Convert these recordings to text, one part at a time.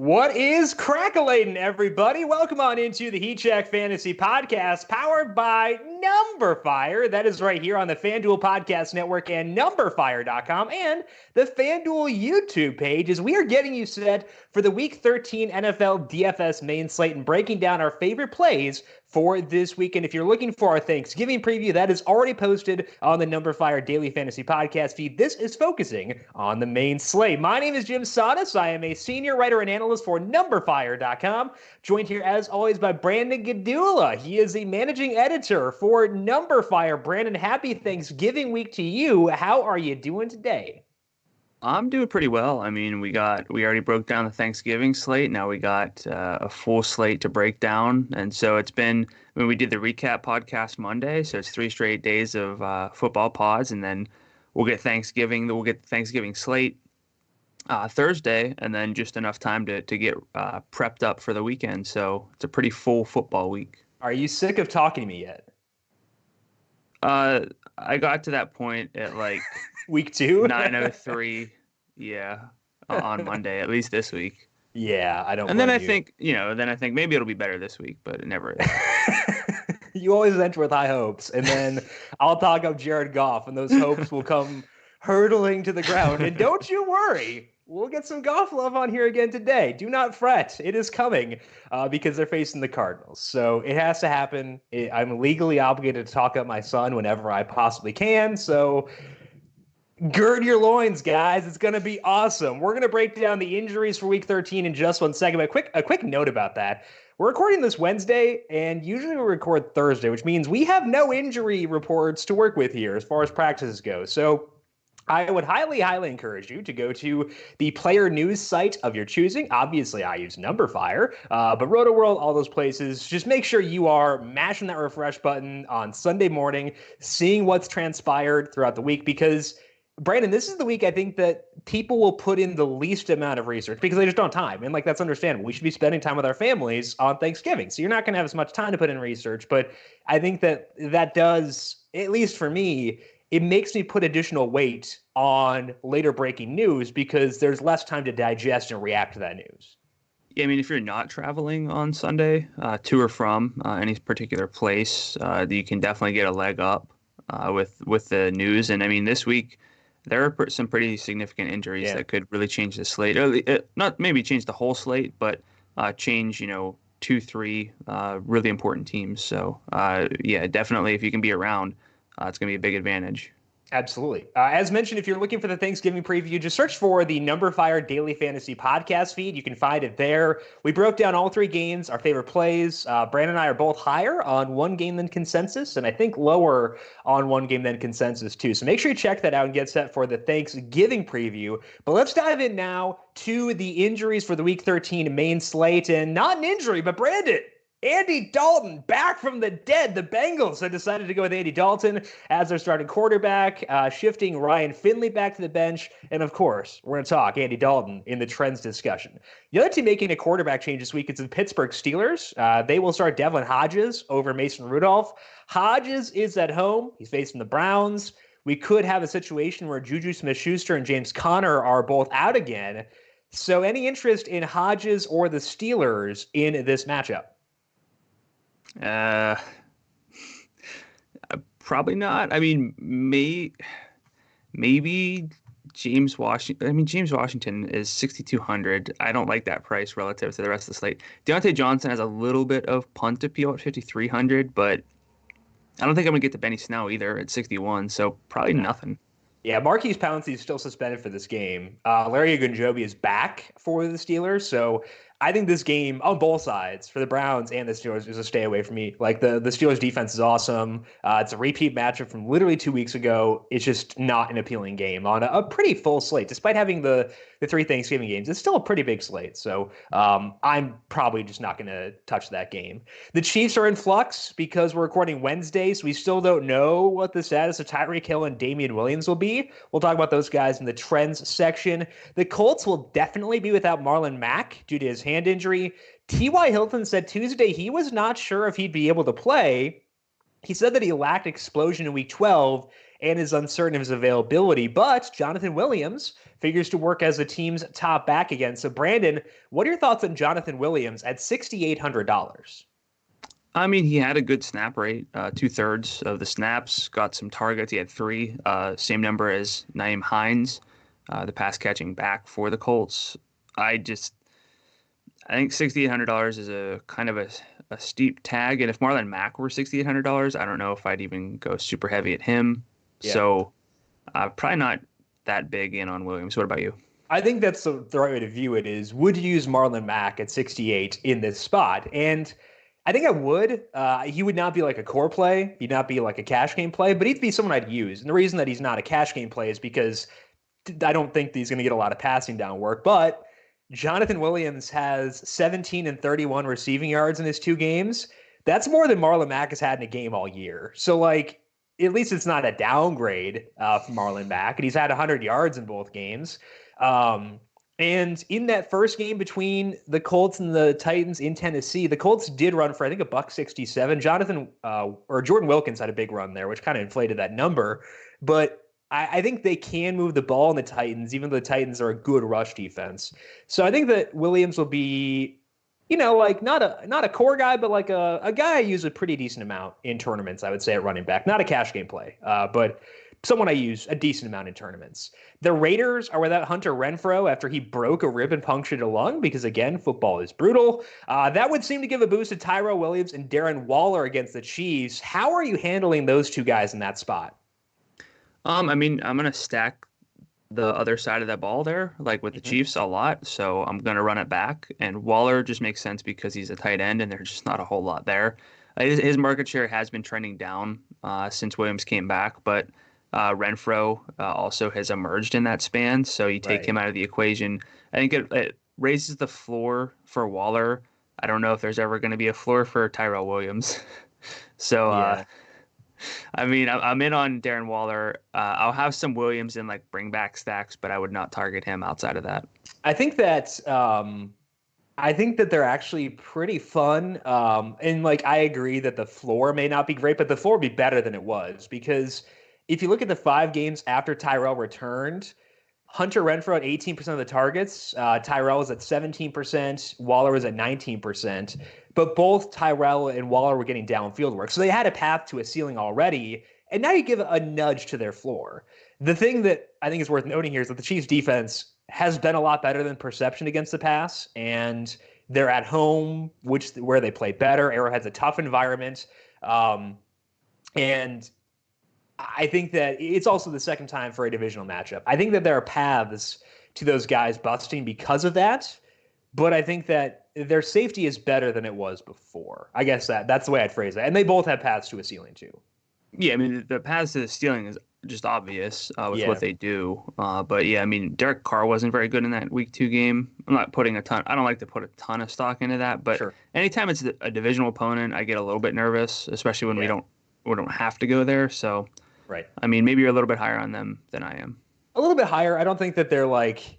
What is crackling, everybody? Welcome on into the Heat Check Fantasy Podcast, powered by Numberfire. That is right here on the FanDuel Podcast Network and Numberfire.com and the FanDuel YouTube page, as we are getting you set for the Week 13 NFL DFS main slate and breaking down our favorite plays for this weekend. If you're looking for our Thanksgiving preview, that is already posted on the Numberfire Daily Fantasy Podcast feed. This is focusing on the main slate. My name is Jim Sadas. I am a senior writer and analyst for Numberfire.com, joined here as always by Brandon Gadula. He is the managing editor for Numberfire. Brandon, happy Thanksgiving week to you. How are you doing today? I'm doing pretty well. I mean, we already broke down the Thanksgiving slate. Now we got a full slate to break down. And so it's been, we did the recap podcast Monday. So it's 3 straight days of football pods. And then we'll get Thanksgiving slate Thursday, and then just enough time to get prepped up for the weekend. So it's a pretty full football week. Are you sick of talking to me yet? I got to that point at like week 2, 9:03. Yeah, on Monday, at least this week. Yeah, I don't. And then I think maybe it'll be better this week, but it never is. You always enter with high hopes, and then I'll talk up Jared Goff, and those hopes will come hurtling to the ground. And don't you worry. We'll get some Goff love on here again today. Do not fret. It is coming because they're facing the Cardinals. So it has to happen. I'm legally obligated to talk up my son whenever I possibly can. So gird your loins, guys. It's going to be awesome. We're going to break down the injuries for Week 13 in just 1 second. But a quick note about that. We're recording this Wednesday, and usually we record Thursday, which means we have no injury reports to work with here as far as practices go. So I would highly, highly encourage you to go to the player news site of your choosing. Obviously, I use Numberfire, but RotoWorld, all those places. Just make sure you are mashing that refresh button on Sunday morning, seeing what's transpired throughout the week. Because, Brandon, this is the week I think that people will put in the least amount of research because they just don't have time. And, that's understandable. We should be spending time with our families on Thanksgiving. So you're not going to have as much time to put in research. But I think that does, at least for me, it makes me put additional weight on later breaking news because there's less time to digest and react to that news. Yeah, I mean, if you're not traveling on Sunday to or from any particular place, you can definitely get a leg up with the news. And I mean, this week there are some pretty significant injuries that could really change the slate. Not maybe change the whole slate, but change 2-3 really important teams. So definitely if you can be around. It's going to be a big advantage. Absolutely. As mentioned, if you're looking for the Thanksgiving preview, just search for the Numberfire Daily Fantasy Podcast feed. You can find it there. We broke down all 3 games, our favorite plays. Brandon and I are both higher on one game than consensus, and I think lower on one game than consensus too. So make sure you check that out and get set for the Thanksgiving preview. But let's dive in now to the injuries for the Week 13 main slate. And not an injury, but Brandon, Andy Dalton back from the dead. The Bengals have decided to go with Andy Dalton as their starting quarterback, shifting Ryan Finley back to the bench. And of course, we're going to talk Andy Dalton in the trends discussion. The other team making a quarterback change this week is the Pittsburgh Steelers. They will start Devlin Hodges over Mason Rudolph. Hodges is at home. He's facing the Browns. We could have a situation where Juju Smith-Schuster and James Conner are both out again. So any interest in Hodges or the Steelers in this matchup? Probably not. I mean, maybe James Washington. I mean, James Washington is 6,200. I don't like that price relative to the rest of the slate. Deontay Johnson has a little bit of punt appeal at 5,300, but I don't think I'm gonna get to Benny Snell either at 61. So probably nothing. Yeah, Marquise Pouncey is still suspended for this game. Larry Ogunjobi is back for the Steelers, so I think this game on both sides for the Browns and the Steelers is a stay away from me. The Steelers defense is awesome. It's a repeat matchup from literally 2 weeks ago. It's just not an appealing game on a pretty full slate. Despite having the 3 Thanksgiving games, it's still a pretty big slate. So I'm probably just not going to touch that game. The Chiefs are in flux because we're recording Wednesday, so we still don't know what the status of Tyreek Hill and Damian Williams will be. We'll talk about those guys in the trends section. The Colts will definitely be without Marlon Mack due to his hand injury. T.Y. Hilton said Tuesday he was not sure if he'd be able to play. He said that he lacked explosion in week 12 and is uncertain of his availability, but Jonathan Williams figures to work as the team's top back again. So, Brandon, what are your thoughts on Jonathan Williams at $6,800? I mean, he had a good snap rate, 2/3 of the snaps, got some targets. He had 3, same number as Nyheim Hines, the pass catching back for the Colts. I think $6,800 is a kind of a steep tag. And if Marlon Mack were $6,800, I don't know if I'd even go super heavy at him. Yeah. So probably not that big in on Williams. What about you? I think that's the right way to view it is, would you use Marlon Mack at 68 in this spot? And I think I would. He would not be like a core play. He'd not be like a cash game play, but he'd be someone I'd use. And the reason that he's not a cash game play is because I don't think he's going to get a lot of passing down work. But Jonathan Williams has 17 and 31 receiving yards in his 2 games. That's more than Marlon Mack has had in a game all year. So, like, at least it's not a downgrade from Marlon Mack. And he's had 100 yards in both games. And in that first game between the Colts and the Titans in Tennessee, the Colts did run for, I think, $167. Jordan Wilkins had a big run there, which kind of inflated that number. But I think they can move the ball in the Titans, even though the Titans are a good rush defense. So I think that Williams will be, like not a core guy, but like a guy I use a pretty decent amount in tournaments, I would say, at running back. Not a cash game play, but someone I use a decent amount in tournaments. The Raiders are without Hunter Renfrow after he broke a rib and punctured a lung because, again, football is brutal. That would seem to give a boost to Tyrell Williams and Darren Waller against the Chiefs. How are you handling those two guys in that spot? I mean, I'm going to stack the other side of that ball there, like with the Chiefs a lot. So I'm going to run it back. And Waller just makes sense because he's a tight end and there's just not a whole lot there. His market share has been trending down since Williams came back, but Renfrow also has emerged in that span. So you take him out of the equation. I think it raises the floor for Waller. I don't know if there's ever going to be a floor for Tyrell Williams. So, I mean, I'm in on Darren Waller. I'll have some Williams in like bring back stacks, but I would not target him outside of that. I think that they're actually pretty fun. And like I agree that the floor may not be great, but the floor would be better than it was because if you look at the 5 games after Tyrell returned, Hunter Renfrow at 18% of the targets, Tyrell was at 17%, Waller was at 19%, but both Tyrell and Waller were getting downfield work. So they had a path to a ceiling already, and now you give a nudge to their floor. The thing that I think is worth noting here is that the Chiefs' defense has been a lot better than perception against the pass, and they're at home, where they play better. Arrowhead's a tough environment, and I think that it's also the second time for a divisional matchup. I think that there are paths to those guys busting because of that, but I think that their safety is better than it was before. I guess that's the way I'd phrase it. And they both have paths to a ceiling too. Yeah, I mean, the paths to the ceiling is just obvious with what they do. But yeah, I mean, Derek Carr wasn't very good in that week 2 game. I don't like to put a ton of stock into that, but anytime it's a divisional opponent, I get a little bit nervous, especially when we don't have to go there. So, I mean, maybe you're a little bit higher on them than I am. A little bit higher. I don't think that they're like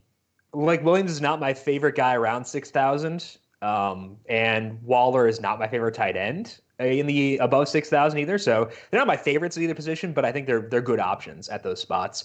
Williams is not my favorite guy around 6,000. And Waller is not my favorite tight end in the above 6,000 either. So they're not my favorites at either position, but I think they're good options at those spots.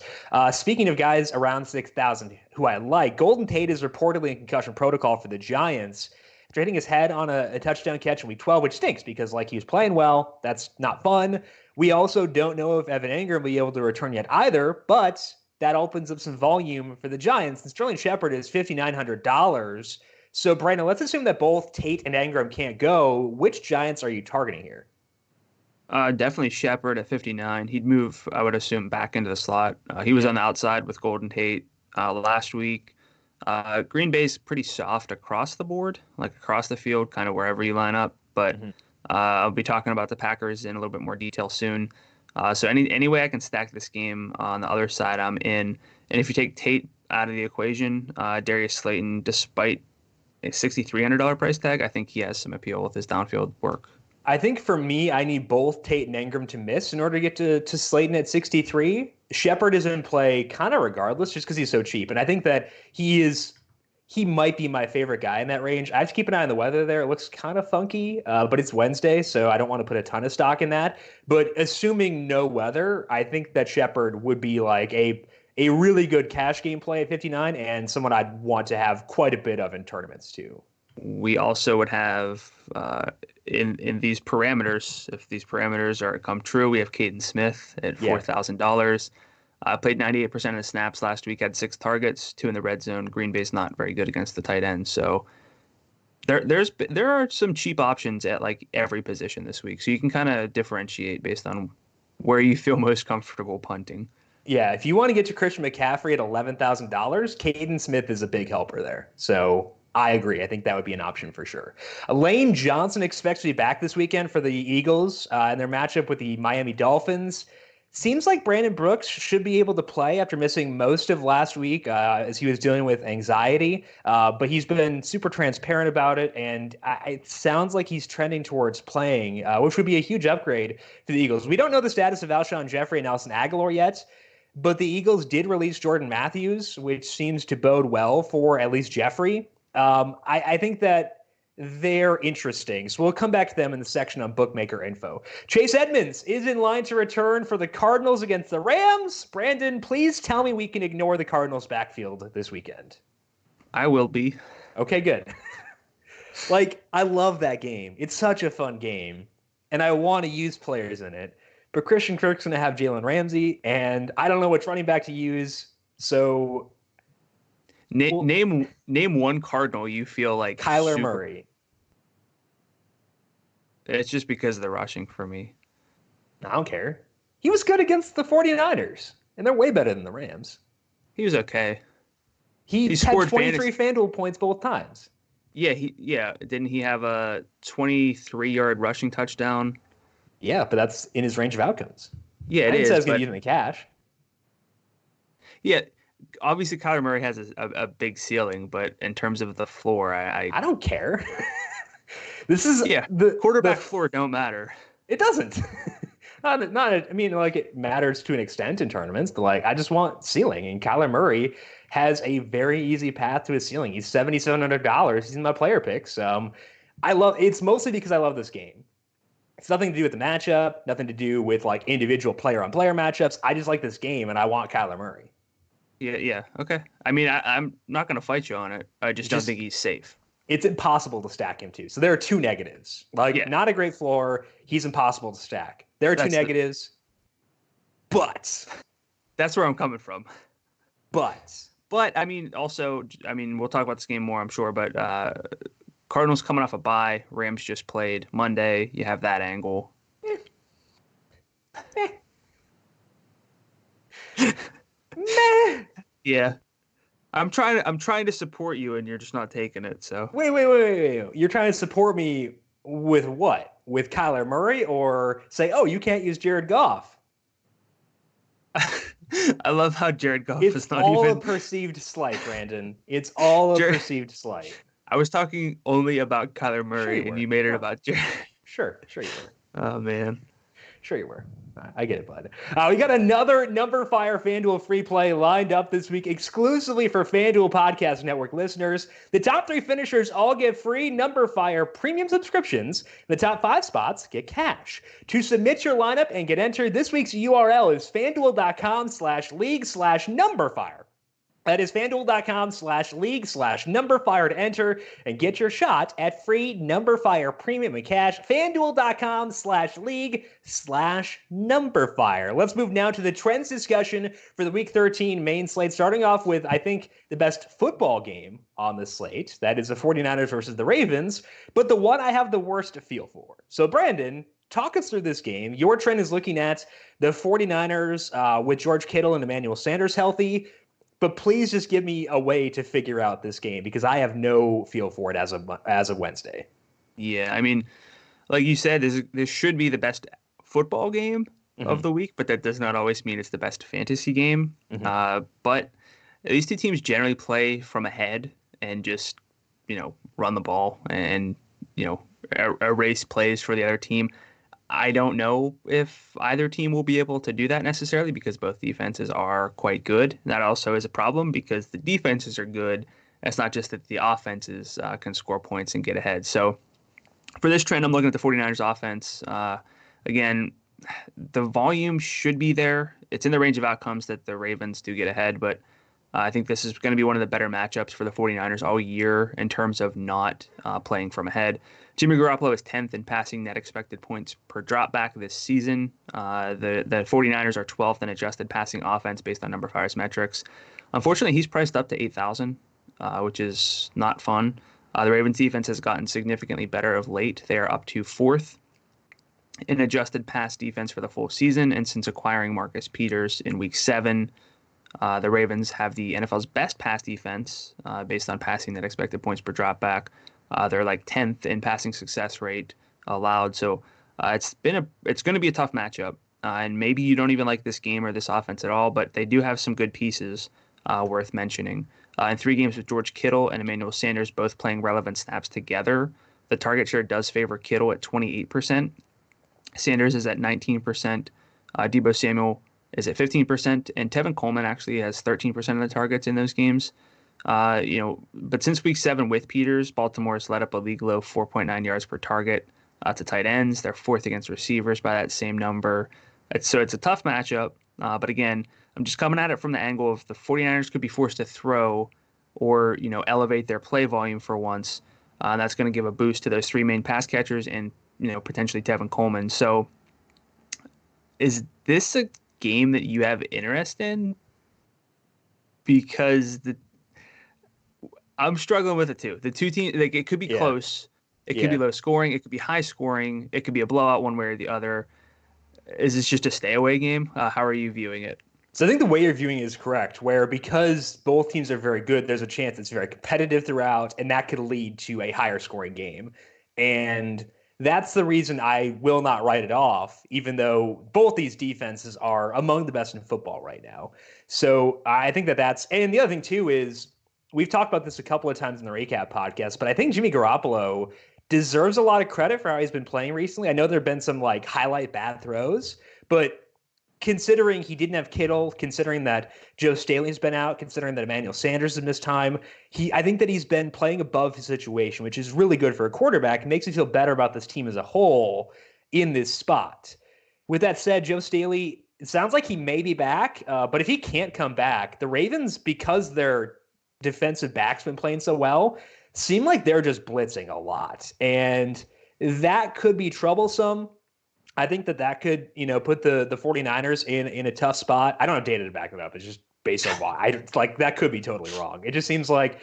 Speaking of guys around 6,000 who I like, Golden Tate is reportedly in concussion protocol for the Giants after hitting his head on a touchdown catch in week 12, which stinks because he was playing well. That's not fun. We also don't know if Evan Engram will be able to return yet either, but that opens up some volume for the Giants. And Sterling Shepard is $5,900. So, Brandon, let's assume that both Tate and Engram can't go. Which Giants are you targeting here? Definitely Shepard at 59. He'd move, I would assume, back into the slot. He was on the outside with Golden Tate last week. Green Bay's pretty soft across the board, like across the field, kind of wherever you line up. But I'll be talking about the Packers in a little bit more detail soon. So any way I can stack this game on the other side, I'm in. And if you take Tate out of the equation, Darius Slayton, despite a $6,300 price tag, I think he has some appeal with his downfield work. I think for me, I need both Tate and Engram to miss in order to get to Slayton at 63. Shepard is in play kind of regardless just because he's so cheap. And I think that he is he might be my favorite guy in that range. I have to keep an eye on the weather there. It looks kind of funky, but it's Wednesday, so I don't want to put a ton of stock in that. But assuming no weather, I think that Shepard would be like a really good cash game play at 59 and someone I'd want to have quite a bit of in tournaments too. We also would have in these parameters, if these parameters are come true, we have Caden Smith at $4,000. Played 98% of the snaps last week, had 6 targets, 2 in the red zone. Green Bay's not very good against the tight end, so there are some cheap options at like every position this week, so you can kind of differentiate based on where you feel most comfortable punting. Yeah, if you want to get to Christian McCaffrey at $11,000, Kaden Smith is a big helper there. So I agree. I think that would be an option for sure. Elaine Johnson expects to be back this weekend for the Eagles in their matchup with the Miami Dolphins. Seems like Brandon Brooks should be able to play after missing most of last week as he was dealing with anxiety. But he's been super transparent about it, and it sounds like he's trending towards playing, which would be a huge upgrade for the Eagles. We don't know the status of Alshon Jeffrey and Nelson Aguilar yet, but the Eagles did release Jordan Matthews, which seems to bode well for at least Jeffrey. I think that they're interesting. So we'll come back to them in the section on bookmaker info. Chase Edmonds is in line to return for the Cardinals against the Rams. Brandon, please tell me we can ignore the Cardinals backfield this weekend. I will be. Okay, good. I love that game. It's such a fun game, and I want to use players in it. But Christian Kirk's going to have Jalen Ramsey, and I don't know which running back to use, so... Name one Cardinal you feel like Kyler Murray. It's just because of the rushing for me. I don't care. He was good against the 49ers, and they're way better than the Rams. He was okay. He had 23 FanDuel points both times. Yeah, Didn't he have a 23-yard rushing touchdown? Yeah, but that's in his range of outcomes. Yeah, it is. I didn't say I was going to use him in cash. Yeah. Obviously, Kyler Murray has a big ceiling, but in terms of the floor, I don't care. This is the quarterback floor don't matter. It doesn't. It matters to an extent in tournaments, but I just want ceiling. And Kyler Murray has a very easy path to his ceiling. He's $7,700. He's in my player picks. It's mostly because I love this game. It's nothing to do with the matchup, nothing to do with individual player on player matchups. I just like this game, and I want Kyler Murray. Yeah. Okay. I'm not going to fight you on it. I just don't think he's safe. It's impossible to stack him too. So there are 2 negatives. Not a great floor. He's impossible to stack. There are 2 negatives. But that's where I'm coming from. But we'll talk about this game more, I'm sure. But Cardinals coming off a bye. Rams just played Monday. You have that angle. Meh. Yeah. I'm trying to support you and you're just not taking it, so. Wait. You're trying to support me with what? With Kyler Murray, or say, oh, you can't use Jared Goff? I love how Jared Goff is not even... It's all a perceived slight, Brandon. It's all a perceived slight. I was talking only about Kyler Murray, and you made it about Jared. Sure you were. Oh, man. Sure you were. I get it, bud. We got another Number Fire FanDuel free play lined up this week exclusively for FanDuel Podcast Network listeners. The top 3 finishers all get free Number Fire premium subscriptions. The top 5 spots get cash. To submit your lineup and get entered, this week's URL is FanDuel.com/league/numberfire. That is FanDuel.com/league/numberfire to enter and get your shot at free Number Fire premium and cash. FanDuel.com/league/numberfire. Let's move now to the trends discussion for the Week 13 main slate, starting off with, I think, the best football game on the slate. That is the 49ers versus the Ravens, but the one I have the worst feel for. So, Brandon, talk us through this game. Your trend is looking at the 49ers with George Kittle and Emmanuel Sanders healthy. But please just give me a way to figure out this game because I have no feel for it as of Wednesday. Yeah, like you said, this should be the best football game of the week, but that does not always mean it's the best fantasy game. But these 2 teams generally play from ahead and just, run the ball and, erase plays for the other team. I don't know if either team will be able to do that necessarily because both defenses are quite good. That also is a problem because the defenses are good. It's not just that the offenses can score points and get ahead. So for this trend, I'm looking at the 49ers offense. Again, the volume should be there. It's in the range of outcomes that the Ravens do get ahead, but I think this is going to be one of the better matchups for the 49ers all year in terms of not playing from ahead. Jimmy Garoppolo is 10th in passing net expected points per dropback this season. The 49ers are 12th in adjusted passing offense based on number fires metrics. Unfortunately, he's priced up to 8,000, which is not fun. The Ravens defense has gotten significantly better of late. They are up to 4th in adjusted pass defense for the full season, and since acquiring Marcus Peters in Week 7, the Ravens have the NFL's best pass defense based on passing net expected points per dropback. They're like 10th in passing success rate allowed. So it's going to be a tough matchup. And maybe you don't even like this game or this offense at all, but they do have some good pieces worth mentioning. In 3 games with George Kittle and Emmanuel Sanders both playing relevant snaps together, the target share does favor Kittle at 28%. Sanders is at 19%. Deebo Samuel is at 15%, and Tevin Coleman actually has 13% of the targets in those games. But since Week 7 with Peters, Baltimore has let up a league low 4.9 yards per target to tight ends. They're 4th against receivers by that same number. So it's a tough matchup. But again, I'm just coming at it from the angle of the 49ers could be forced to throw or, elevate their play volume for once. That's going to give a boost to those 3 main pass catchers and, potentially Tevin Coleman. So is this a game that you have interest in? Because I'm struggling with it too. The 2 teams, like, it could be close. It could be low scoring. It could be high scoring. It could be a blowout one way or the other. Is this just a stay away game? How are you viewing it? So I think the way you're viewing it is correct, where because both teams are very good, there's a chance it's very competitive throughout, and that could lead to a higher scoring game. And that's the reason I will not write it off, even though both these defenses are among the best in football right now. So I think that's, and the other thing too is, we've talked about this a couple of times in the recap podcast, but I think Jimmy Garoppolo deserves a lot of credit for how he's been playing recently. I know there have been some like highlight bad throws, but considering he didn't have Kittle, considering that Joe Staley's been out, considering that Emmanuel Sanders has missed time, I think that he's been playing above his situation, which is really good for a quarterback. It makes me feel better about this team as a whole in this spot. With that said, Joe Staley, it sounds like he may be back, but if he can't come back, the Ravens, because their defensive backs been playing so well, seem like they're just blitzing a lot. And that could be troublesome. I think that could, put the 49ers in a tough spot. I don't have data to back it up. It's just based on why. That could be totally wrong. It just seems like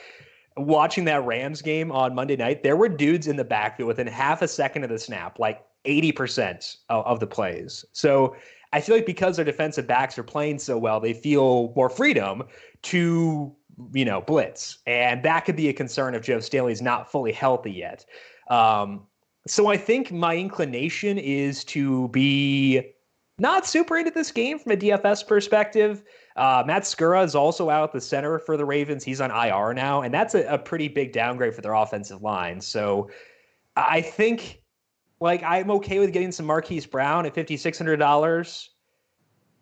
watching that Rams game on Monday night, there were dudes in the backfield within half a second of the snap, like 80% of the plays. So I feel like because their defensive backs are playing so well, they feel more freedom to, blitz. And that could be a concern if Joe Staley's not fully healthy yet. So I think my inclination is to be not super into this game from a DFS perspective. Matt Skura is also out at the center for the Ravens. He's on IR now, and that's a pretty big downgrade for their offensive line. So I think I'm okay with getting some Marquise Brown at $5,600.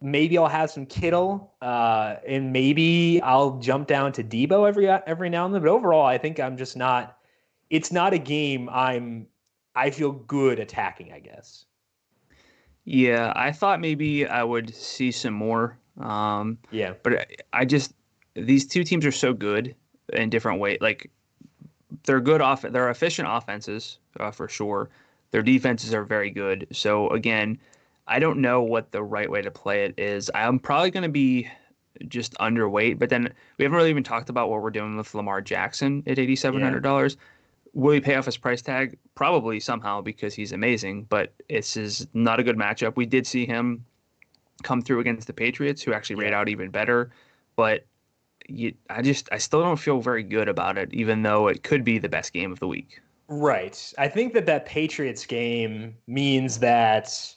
Maybe I'll have some Kittle, and maybe I'll jump down to Deebo every now and then. But overall, I think I'm just not. It's not a game I feel good attacking, I guess. Yeah, I thought maybe I would see some more. But these 2 teams are so good in different ways. Like, they're good they're efficient offenses for sure. Their defenses are very good. So again, I don't know what the right way to play it is. I'm probably going to be just underweight, but then we haven't really even talked about what we're doing with Lamar Jackson at $8,700. Will he pay off his price tag? Probably somehow, because he's amazing, but this is not a good matchup. We did see him come through against the Patriots, who actually rate out even better, but I still don't feel very good about it, even though it could be the best game of the week. Right. I think that Patriots game means that,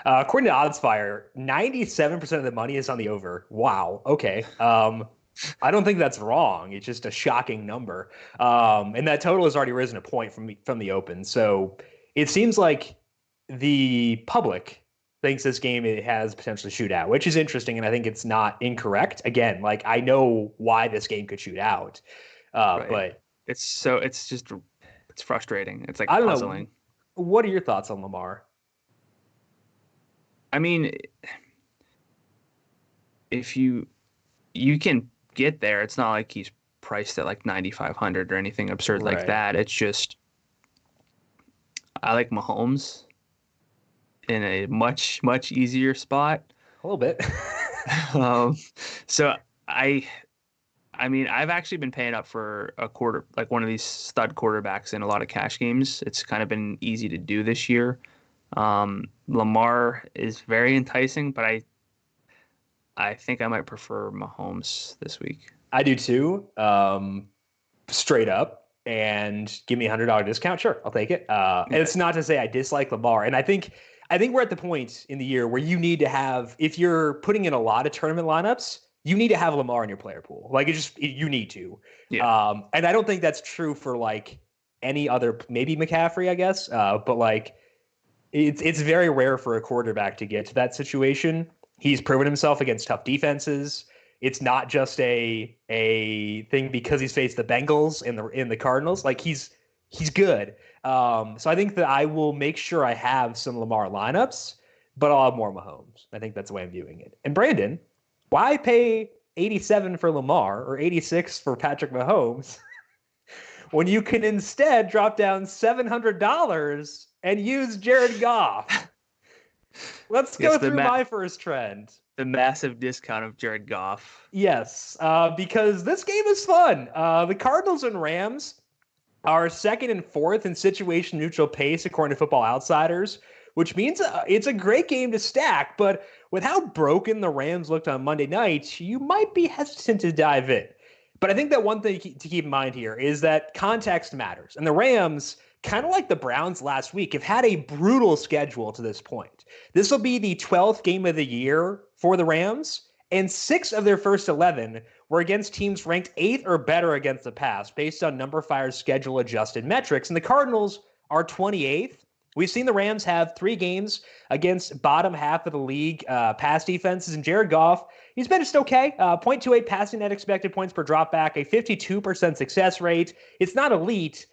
according to OddsFire, 97% of the money is on the over. Wow. Okay. I don't think that's wrong. It's just a shocking number. And that total has already risen a point from the open. So it seems like the public thinks this game it has potentially shoot out, which is interesting, and I think it's not incorrect. Again, like I know why this game could shoot out, Right. but it's frustrating. It's like I don't puzzling. know. What are your thoughts on Lamar? I mean, if you can get there, it's not like he's priced at like 9,500 or anything absurd like Right. that. It's just I like Mahomes in a much easier spot. A little bit. So I mean, I've actually been paying up for a quarter, like one of these stud quarterbacks in a lot of cash games. It's kind of been easy to do this year. Lamar is very enticing, but I think I might prefer Mahomes this week. I do too. Straight up. And give me $100 discount. Sure, I'll take it. And it's not to say I dislike Lamar. And I think we're at the point in the year where you need to have, if you're putting in a lot of tournament lineups, you need to have Lamar in your player pool. Like you need to. Yeah. And I don't think that's true for like any other, maybe McCaffrey, I guess. But like it's very rare for a quarterback to get to that situation. He's proven himself against tough defenses. It's not just a thing because he's faced the Bengals in the Cardinals. Like he's good. So I think that I will make sure I have some Lamar lineups, but I'll have more Mahomes. I think that's the way I'm viewing it. And Brandon, why pay 87 for Lamar or 86 for Patrick Mahomes when you can instead drop down $700 and use Jared Goff? Let's go through my first trend. The massive discount of Jared Goff. Yes, because this game is fun. The Cardinals and Rams are second and fourth in situation neutral pace, according to Football Outsiders, which means it's a great game to stack. But with how broken the Rams looked on Monday night, you might be hesitant to dive in. But I think that one thing to keep in mind here is that context matters. And the Rams, kind of like the Browns last week, have had a brutal schedule to this point. This will be the 12th game of the year for the Rams, and 6 of their first 11 were against teams ranked 8th or better against the pass based on Number Fire's schedule-adjusted metrics. And the Cardinals are 28th. We've seen the Rams have 3 games against bottom half of the league pass defenses, and Jared Goff, he's been just okay. 0.28 passing net expected points per dropback, a 52% success rate. It's not elite,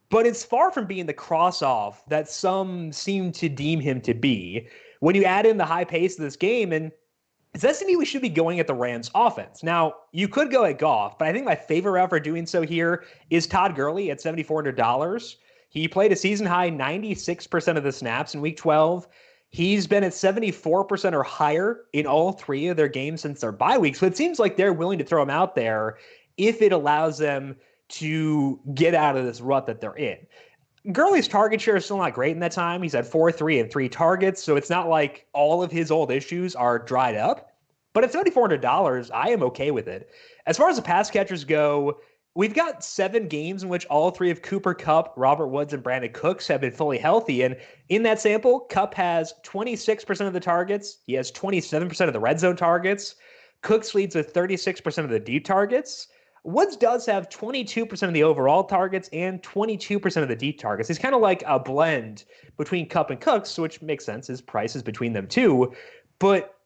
but it's far from being the cross-off that some seem to deem him to be. When you add in the high pace of this game, and it says to me we should be going at the Rams offense. Now, you could go at Goff, but I think my favorite route for doing so here is Todd Gurley at $7,400. He played a season-high 96% of the snaps in Week 12. He's been at 74% or higher in all 3 of their games since their bye week. So it seems like they're willing to throw him out there if it allows them to get out of this rut that they're in. Gurley's target share is still not great in that time. He's had 4, 3, and 3 targets, so it's not like all of his old issues are dried up. But at $7,400, I am okay with it. As far as the pass catchers go, we've got 7 games in which all 3 of Cooper Kupp, Robert Woods, and Brandon Cooks have been fully healthy. And in that sample, Kupp has 26% of the targets. He has 27% of the red zone targets. Cooks leads with 36% of the deep targets. Woods does have 22% of the overall targets and 22% of the deep targets. He's kind of like a blend between Kupp and Cooks, which makes sense. His price is between them too, but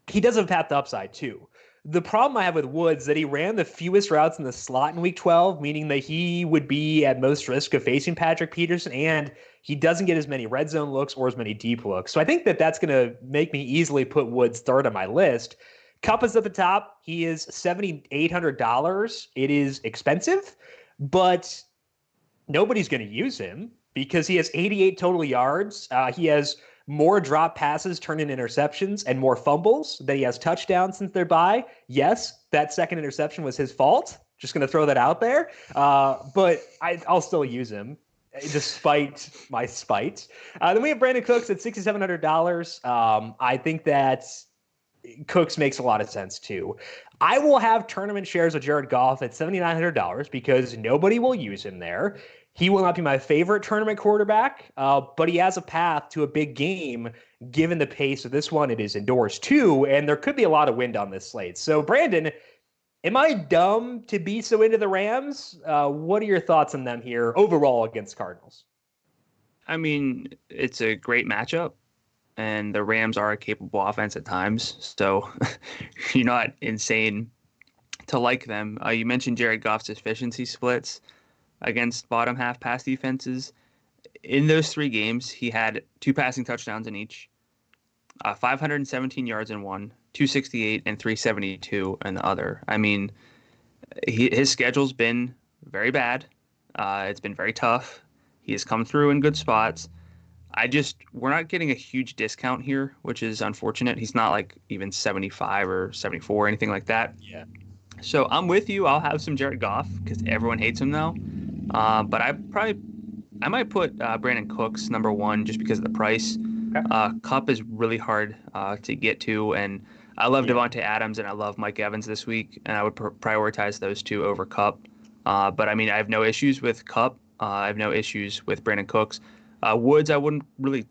he does have a path to upside too. The problem I have with Woods is that he ran the fewest routes in the slot in Week 12, meaning that he would be at most risk of facing Patrick Peterson, and he doesn't get as many red zone looks or as many deep looks. So I think that that's going to make me easily put Woods third on my list. Kupp is at the top. He is $7,800. It is expensive, but nobody's going to use him because he has 88 total yards. He has more drop passes turned into interceptions and more fumbles than he has touchdowns since their bye. Yes, that second interception was his fault. Just going to throw that out there. But I'll still use him despite my spite. Then we have Brandon Cooks at $6,700. I think that Cooks makes a lot of sense too. I will have tournament shares of Jared Goff at $7,900 because nobody will use him there. He will not be my favorite tournament quarterback, but he has a path to a big game given the pace of this one. It is indoors too, and there could be a lot of wind on this slate. So, Brandon, am I dumb to be so into the Rams? What are your thoughts on them here overall against Cardinals? I mean, it's a great matchup. and the Rams are a capable offense at times. So you're not insane to like them. You mentioned Jared Goff's efficiency splits against bottom half pass defenses. In those 3 games, he had 2 passing touchdowns in each, 517 yards in one, 268 and 372 in the other. I mean, his schedule's been very bad. It's been very tough. He has come through in good spots. We're not getting a huge discount here, which is unfortunate. He's not like even 75 or 74 or anything like that. Yeah. So I'm with you. I'll have some Jared Goff because everyone hates him now. But I might put Brandon Cooks number 1 just because of the price. Okay. Kupp is really hard to get to, and I love Davante Adams and I love Mike Evans this week, and I would prioritize those 2 over Kupp. But I mean, I have no issues with Kupp. I have no issues with Brandon Cooks. Woods, I wouldn't really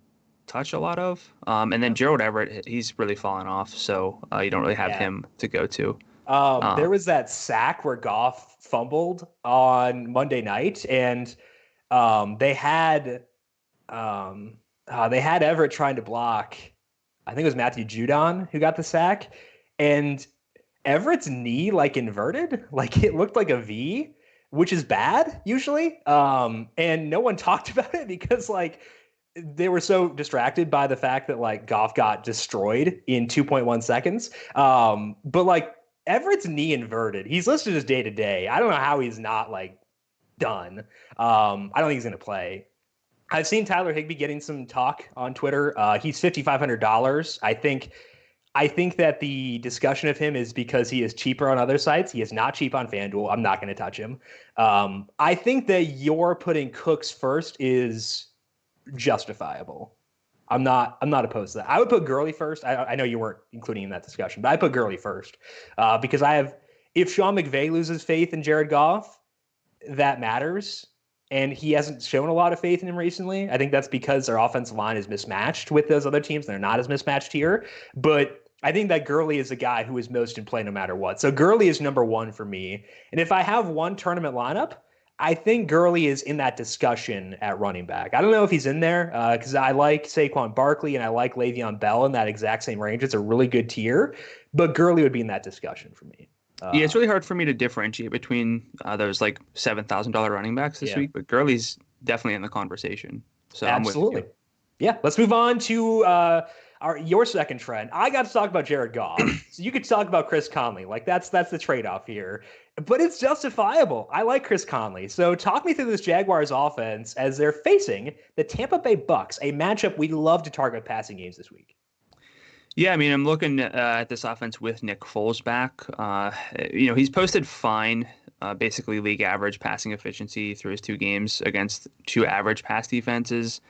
touch a lot of. And then Gerald Everett, he's really fallen off, so you don't really have him to go to. There was that sack where Goff fumbled on Monday night, and they had Everett trying to block. I think it was Matthew Judon who got the sack, and Everett's knee like inverted, like it looked like a V, which is bad usually. And no one talked about it because like they were so distracted by the fact that like Goff got destroyed in 2.1 seconds. But like Everett's knee inverted. He's listed as day to day. I don't know how he's not like done. I don't think he's going to play. I've seen Tyler Higbee getting some talk on Twitter. He's $5,500. I think that the discussion of him is because he is cheaper on other sites. He is not cheap on FanDuel. I'm not going to touch him. I think that you're putting Cooks first is justifiable. I'm not opposed to that. I would put Gurley first. I know you weren't including in that discussion, but I put Gurley first because if Sean McVay loses faith in Jared Goff, that matters. And he hasn't shown a lot of faith in him recently. I think that's because their offensive line is mismatched with those other teams. They're not as mismatched here. But I think that Gurley is the guy who is most in play no matter what. So Gurley is number 1 for me. And if I have one tournament lineup, I think Gurley is in that discussion at running back. I don't know if he's in there because I like Saquon Barkley and I like Le'Veon Bell in that exact same range. It's a really good tier. But Gurley would be in that discussion for me. Yeah, it's really hard for me to differentiate between those like $7,000 running backs this week, but Gurley's definitely in the conversation. So absolutely. I'm with you. Yeah, let's move on to your second trend. I got to talk about Jared Goff. So you could talk about Chris Conley. Like that's the trade-off here. But it's justifiable. I like Chris Conley. So talk me through this Jaguars offense as they're facing the Tampa Bay Bucks, a matchup we love to target passing games this week. Yeah, I mean, I'm looking at this offense with Nick Foles back. He's posted fine, basically league average passing efficiency through his 2 games against 2 average pass defenses.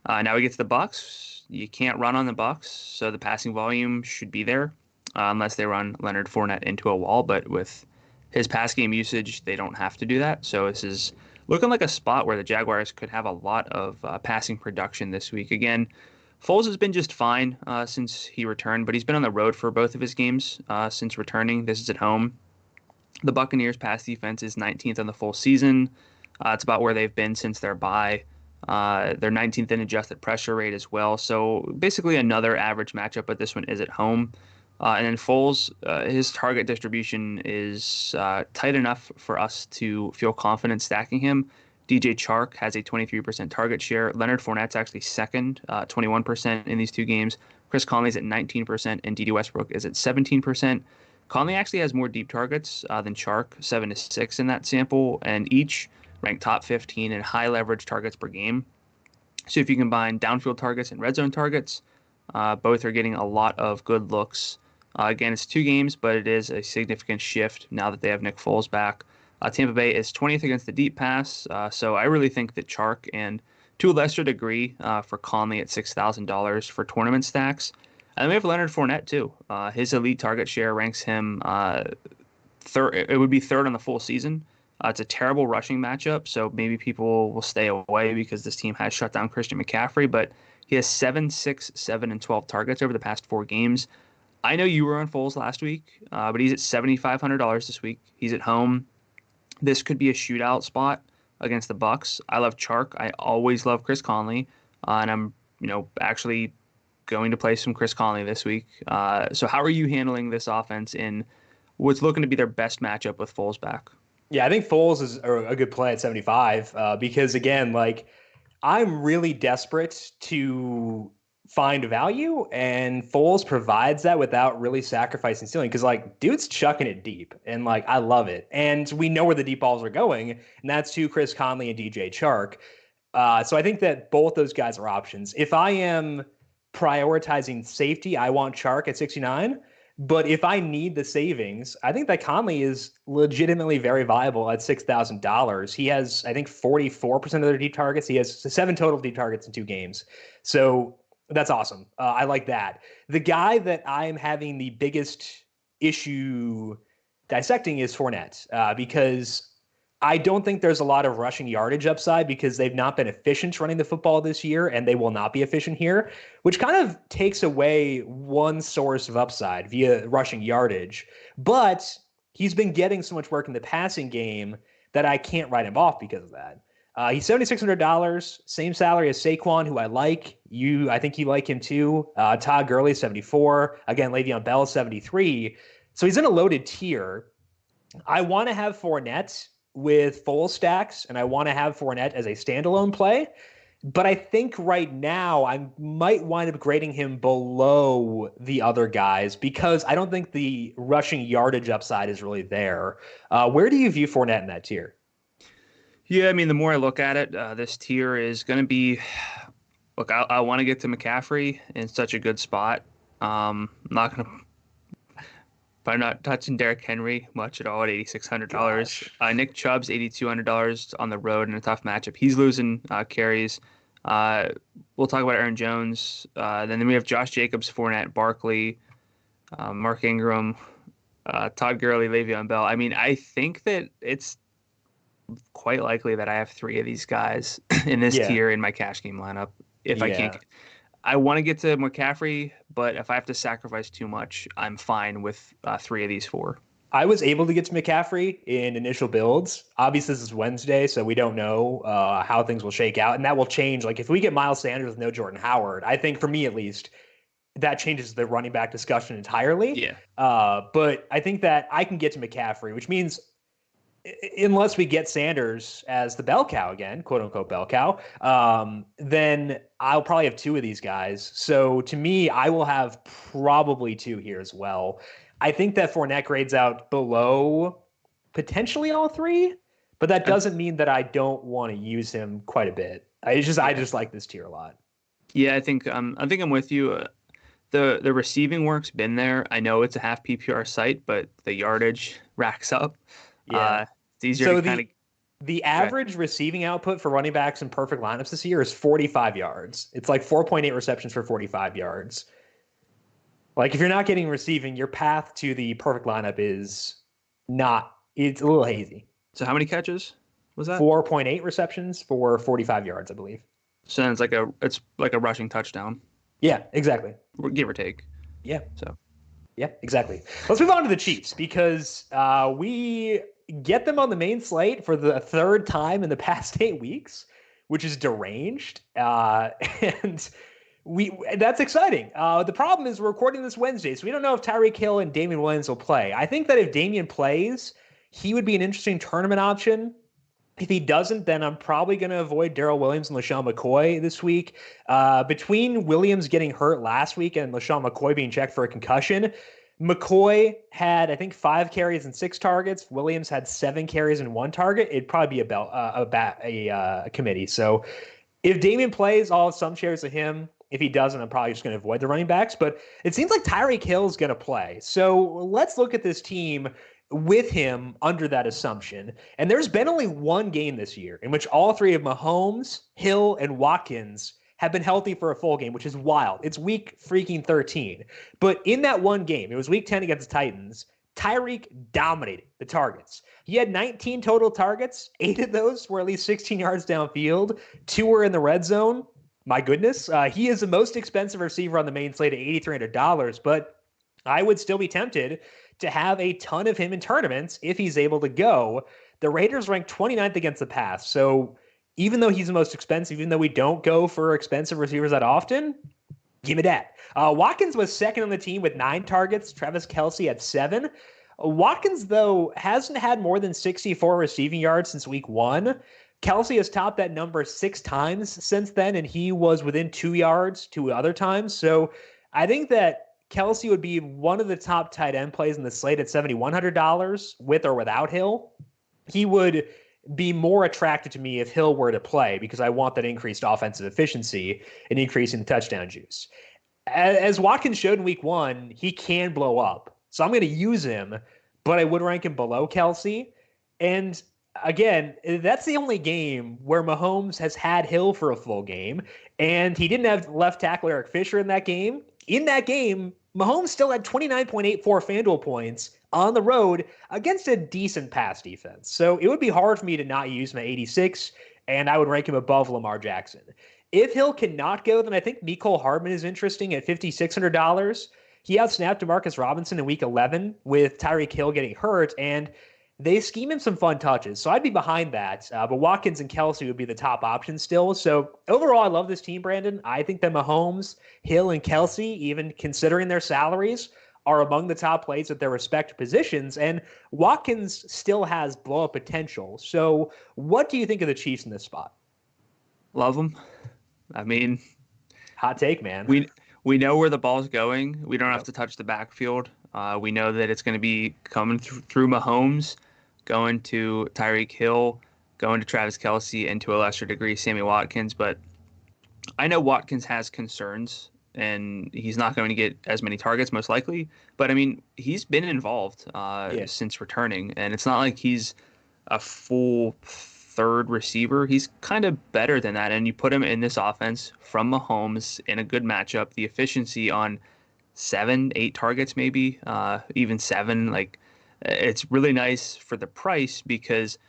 Now we get to the Bucks. You can't run on the Bucks, so the passing volume should be there unless they run Leonard Fournette into a wall. But with his pass game usage, they don't have to do that. So this is looking like a spot where the Jaguars could have a lot of passing production this week. Again, Foles has been just fine since he returned, but he's been on the road for both of his games since returning. This is at home. The Buccaneers' pass defense is 19th on the full season. It's about where they've been since their bye. They're 19th in adjusted pressure rate as well. So basically another average matchup, but this one is at home. And then Foles, his target distribution is tight enough for us to feel confident stacking him. DJ Chark has a 23% target share. Leonard Fournette's actually second, 21% in these 2 games. Chris Conley's at 19%, and D.D. Westbrook is at 17%. Conley actually has more deep targets than Chark, 7 to 6 in that sample, and each ranked top 15 in high leverage targets per game. So if you combine downfield targets and red zone targets, both are getting a lot of good looks. Again, it's 2 games, but it is a significant shift now that they have Nick Foles back. Tampa Bay is 20th against the deep pass, so I really think that Chark and to a lesser degree for Conley at $6,000 for tournament stacks. And then we have Leonard Fournette too. His elite target share ranks him third. It would be third on the full season. It's a terrible rushing matchup, so maybe people will stay away because this team has shut down Christian McCaffrey, but he has 7, 6, 7, and 12 targets over the past 4 games. I know you were on Foles last week, but he's at $7,500 this week. He's at home. This could be a shootout spot against the Bucks. I love Chark. I always love Chris Conley, and I'm actually going to play some Chris Conley this week. So how are you handling this offense in what's looking to be their best matchup with Foles back? Yeah, I think Foles is a good play at 75 because, again, like I'm really desperate to find value, and Foles provides that without really sacrificing ceiling because, like, dude's chucking it deep, and, like, I love it. And we know where the deep balls are going, and that's to Chris Conley and DJ Chark. So I think that both those guys are options. If I am prioritizing safety, I want Chark at 69. But if I need the savings, I think that Conley is legitimately very viable at $6,000. He has, I think, 44% of their deep targets. He has 7 total deep targets in 2 games. So that's awesome. I like that. The guy that I'm having the biggest issue dissecting is Fournette because I don't think there's a lot of rushing yardage upside because they've not been efficient running the football this year, and they will not be efficient here, which kind of takes away one source of upside via rushing yardage. But he's been getting so much work in the passing game that I can't write him off because of that. He's $7,600, same salary as Saquon, who I like. I think you like him too. Todd Gurley, 74. Again, Le'Veon Bell, 73. So he's in a loaded tier. I want to have Fournette with full stacks, and I want to have Fournette as a standalone play. But I think right now I might wind up grading him below the other guys because I don't think the rushing yardage upside is really there. Where do you view Fournette in that tier? Yeah, I mean, the more I look at it, this tier is going to be. Look, I want to get to McCaffrey in such a good spot. I'm not going to. I'm not touching Derrick Henry much at all at $8,600. Nick Chubb's $8,200 on the road in a tough matchup. He's losing carries. We'll talk about Aaron Jones. Then we have Josh Jacobs, Fournette, Barkley, Mark Ingram, Todd Gurley, Le'Veon Bell. I mean, I think that it's quite likely that I have 3 of these guys in this tier in my cash game lineup. If I can't, I want to get to McCaffrey, but if I have to sacrifice too much, I'm fine with 3 of these 4. I was able to get to McCaffrey in initial builds. Obviously, this is Wednesday, so we don't know how things will shake out, and that will change. Like, if we get Miles Sanders with no Jordan Howard, I think, for me at least, that changes the running back discussion entirely. Yeah. But I think that I can get to McCaffrey, which means unless we get Sanders as the bell cow again, quote unquote bell cow, then I'll probably have 2 of these guys. So to me, I will have probably 2 here as well. I think that Fournette grades out below potentially all 3, but that doesn't mean that I don't want to use him quite a bit. I just like this tier a lot. Yeah, I think I'm with you. The receiving work's been there. I know it's a half PPR site, but the yardage racks up. Yeah. It's easier to kind of. The average receiving output for running backs in perfect lineups this year is 45 yards. It's like 4.8 receptions for 45 yards. Like, if you're not getting receiving, your path to the perfect lineup is not, it's a little hazy. So how many catches was that? 4.8 receptions for 45 yards, I believe. So it's like a rushing touchdown. Yeah, exactly. Give or take. Yeah. So. Yeah, exactly. Let's move on to the Chiefs because we get them on the main slate for the 3rd time in the past 8 weeks, which is deranged. And that's exciting. The problem is we're recording this Wednesday, so we don't know if Tyreek Hill and Damian Williams will play. I think that if Damian plays, he would be an interesting tournament option. If he doesn't, then I'm probably going to avoid Darrell Williams and LaShawn McCoy this week. Between Williams getting hurt last week and LaShawn McCoy being checked for a concussion, McCoy had, I think, 5 carries and 6 targets. Williams had 7 carries and 1 target. It'd probably be a committee. So if Damian plays, I'll have some shares of him. If he doesn't, I'm probably just going to avoid the running backs. But it seems like Tyreek Hill is going to play. So let's look at this team with him under that assumption. And there's been only 1 game this year in which all 3 of Mahomes, Hill, and Watkins have been healthy for a full game, which is wild. It's week freaking 13. But in that 1 game, it was week 10 against the Titans, Tyreek dominated the targets. He had 19 total targets. 8 of those were at least 16 yards downfield. 2 were in the red zone. My goodness. He is the most expensive receiver on the main slate at $8,300, but I would still be tempted to have a ton of him in tournaments if he's able to go. The Raiders ranked 29th against the pass. So even though he's the most expensive, even though we don't go for expensive receivers that often, Give me that. Watkins was second on the team with 9 targets. Travis Kelce had 7. Watkins, though, hasn't had more than 64 receiving yards since week 1. Kelce has topped that number 6 times since then, and he was within 2 yards 2 other times. So I think that Kelce would be one of the top tight end plays in the slate at $7,100 with or without Hill. He would be more attractive to me if Hill were to play because I want that increased offensive efficiency and increasing the touchdown juice. As Watkins showed in week 1, he can blow up. So I'm going to use him, but I would rank him below Kelce. And again, that's the only game where Mahomes has had Hill for a full game, and he didn't have left tackle Eric Fisher in that game. In that game, Mahomes still had 29.84 FanDuel points on the road against a decent pass defense. So it would be hard for me to not use him at 86, and I would rank him above Lamar Jackson. If Hill cannot go, then I think Mecole Hardman is interesting at $5,600. He outsnapped DeMarcus Robinson in week 11 with Tyreek Hill getting hurt, and they scheme him some fun touches. So I'd be behind that. But Watkins and Kelce would be the top option still. So overall, I love this team, Brandon. I think that Mahomes, Hill, and Kelce, even considering their salaries, are among the top plays at their respective positions. And Watkins still has blow-up potential. So what do you think of the Chiefs in this spot? Love them. I mean, hot take, man. We know where the ball's going. We don't have to touch the backfield. We know that it's going to be coming through Mahomes, going to Tyreek Hill, going to Travis Kelce, and to a lesser degree, Sammy Watkins. But I know Watkins has concerns, and he's not going to get as many targets, most likely. But, I mean, he's been involved since returning, and it's not like he's a full third receiver. He's kind of better than that, and you put him in this offense from Mahomes in a good matchup. The efficiency on 7, 8 targets, maybe even 7. Like, it's really nice for the price because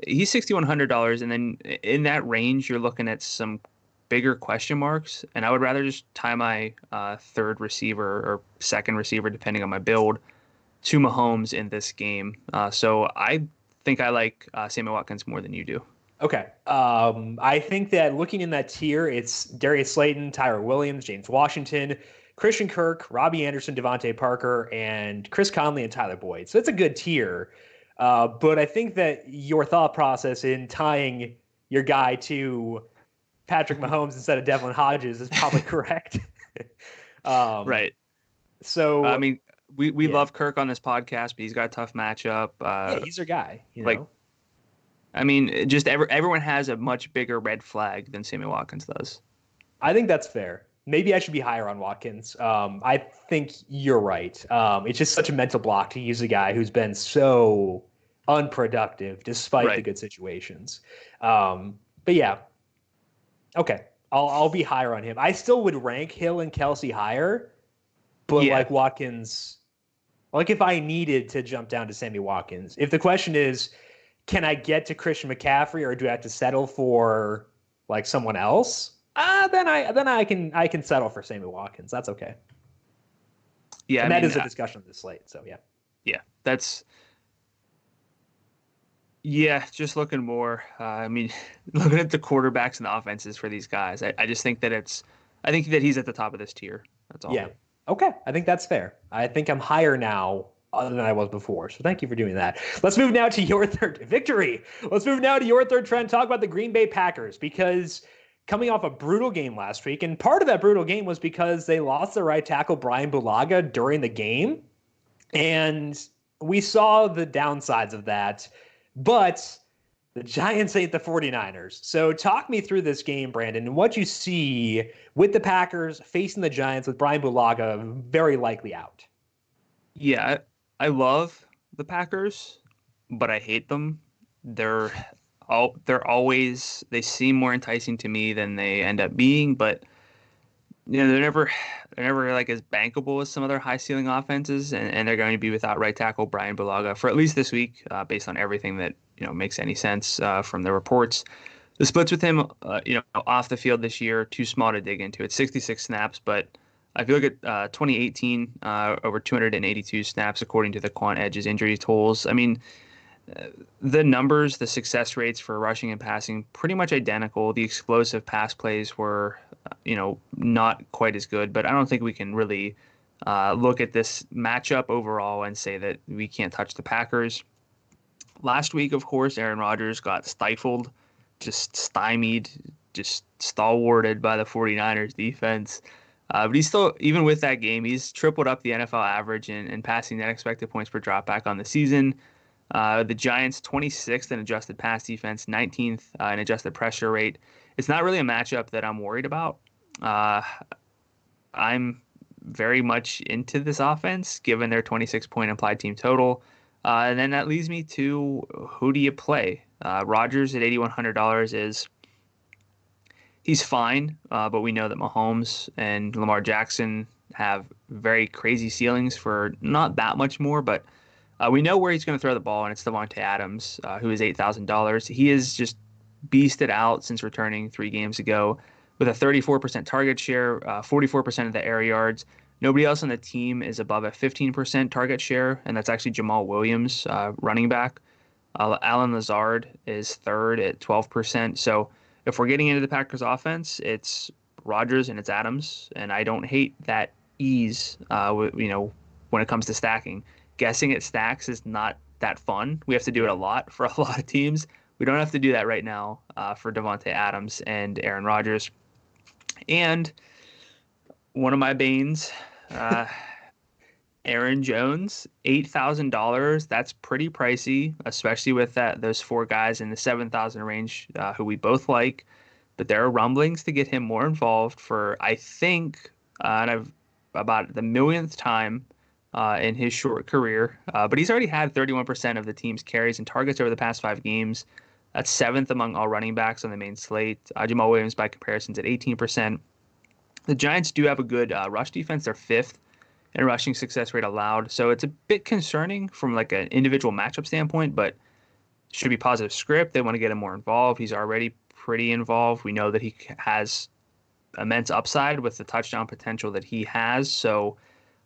he's $6,100, and then in that range, you're looking at some bigger question marks. And I would rather just tie my third receiver or second receiver, depending on my build, to Mahomes in this game. So I think I like Sammy Watkins more than you do. Okay. I think that looking in that tier, it's Darius Slayton, Tyler Williams, James Washington, Christian Kirk, Robbie Anderson, Devontae Parker, and Chris Conley and Tyler Boyd. So it's a good tier. But I think that your thought process in tying your guy to Patrick Mahomes instead of Devlin Hodges is probably correct. Right. So I mean, we love Kirk on this podcast, but he's got a tough matchup. He's our guy. Like, I mean, just everyone has a much bigger red flag than Sammy Watkins does. I think that's fair. Maybe I should be higher on Watkins. I think you're right. It's just such a mental block to use a guy who's been so unproductive despite the good situations. But yeah, okay. I'll be higher on him. I still would rank Hill and Kelce higher, but like Watkins, like if I needed to jump down to Sammy Watkins, if the question is, can I get to Christian McCaffrey or do I have to settle for like someone else? Then I can settle for Sammy Watkins. That's okay. Yeah, and that is a discussion of the slate. So yeah, just looking more. I mean, looking at the quarterbacks and the offenses for these guys, I just think that I think that he's at the top of this tier. That's all. Yeah. Okay. I think that's fair. I think I'm higher now than I was before. So thank you for doing that. Let's move now to your third victory. Let's move now to your third trend. Talk about the Green Bay Packers because coming off a brutal game last week, and part of that brutal game was because they lost their right tackle, Brian Bulaga, during the game. And we saw the downsides of that, but the Giants ate the 49ers. So talk me through this game, Brandon, and what you see with the Packers facing the Giants with Brian Bulaga very likely out. Yeah, I love the Packers, but I hate them. They're always, they seem more enticing to me than they end up being, but you know, they're never like as bankable as some other high ceiling offenses, and they're going to be without right tackle Brian Bulaga for at least this week, based on everything that makes any sense from the reports. The splits with him, off the field this year, too small to dig into. It's 66 snaps, but if you look at 2018, over 282 snaps according to the Quant Edge's injury totals. I mean, the numbers, the success rates for rushing and passing, pretty much identical. The explosive pass plays were not quite as good. But I don't think we can really look at this matchup overall and say that we can't touch the Packers. Last week, of course, Aaron Rodgers got stifled, just stymied, just stalwarted by the 49ers defense. But he's still, even with that game, he's tripled up the NFL average in passing net expected points per dropback on the season. The Giants, 26th in adjusted pass defense, 19th in adjusted pressure rate. It's not really a matchup that I'm worried about. I'm very much into this offense, given their 26-point implied team total. And then that leads me to, who do you play? Rodgers at $8,100 he's fine, but we know that Mahomes and Lamar Jackson have very crazy ceilings for not that much more, but we know where he's going to throw the ball, and it's Davante Adams, who is $8,000. He is just beasted out since returning 3 games ago with a 34% target share, 44% of the air yards. Nobody else on the team is above a 15% target share, and that's actually Jamal Williams, running back. Allen Lazard is third at 12%. So if we're getting into the Packers offense, it's Rodgers and it's Adams, and I don't hate that ease, when it comes to stacking. Guessing at stacks is not that fun. We have to do it a lot for a lot of teams. We don't have to do that right now for Davante Adams and Aaron Rodgers. And one of my banes, Aaron Jones, $8,000. That's pretty pricey, especially with those 4 guys in the 7,000 range who we both like. But there are rumblings to get him more involved for, I think, about the millionth time in his short career. But he's already had 31% of the team's carries and targets over the past 5 games. That's 7th among all running backs on the main slate. Jamal Williams, by comparison, is at 18%. The Giants do have a good rush defense. They're 5th in rushing success rate allowed. So it's a bit concerning from like an individual matchup standpoint, but should be positive script. They want to get him more involved. He's already pretty involved. We know that he has immense upside with the touchdown potential that he has. So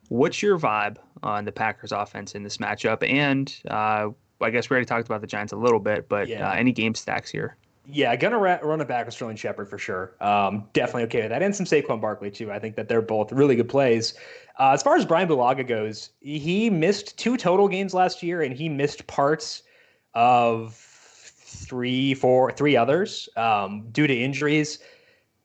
what's your vibe on the Packers offense in this matchup? And I guess we already talked about the Giants a little bit, but any game stacks here? Yeah, gonna run it back with Sterling Shepard for sure. Definitely okay with that. And some Saquon Barkley too. I think that they're both really good plays. As far as Brian Bulaga goes, he missed 2 total games last year, and he missed parts of 3 others due to injuries.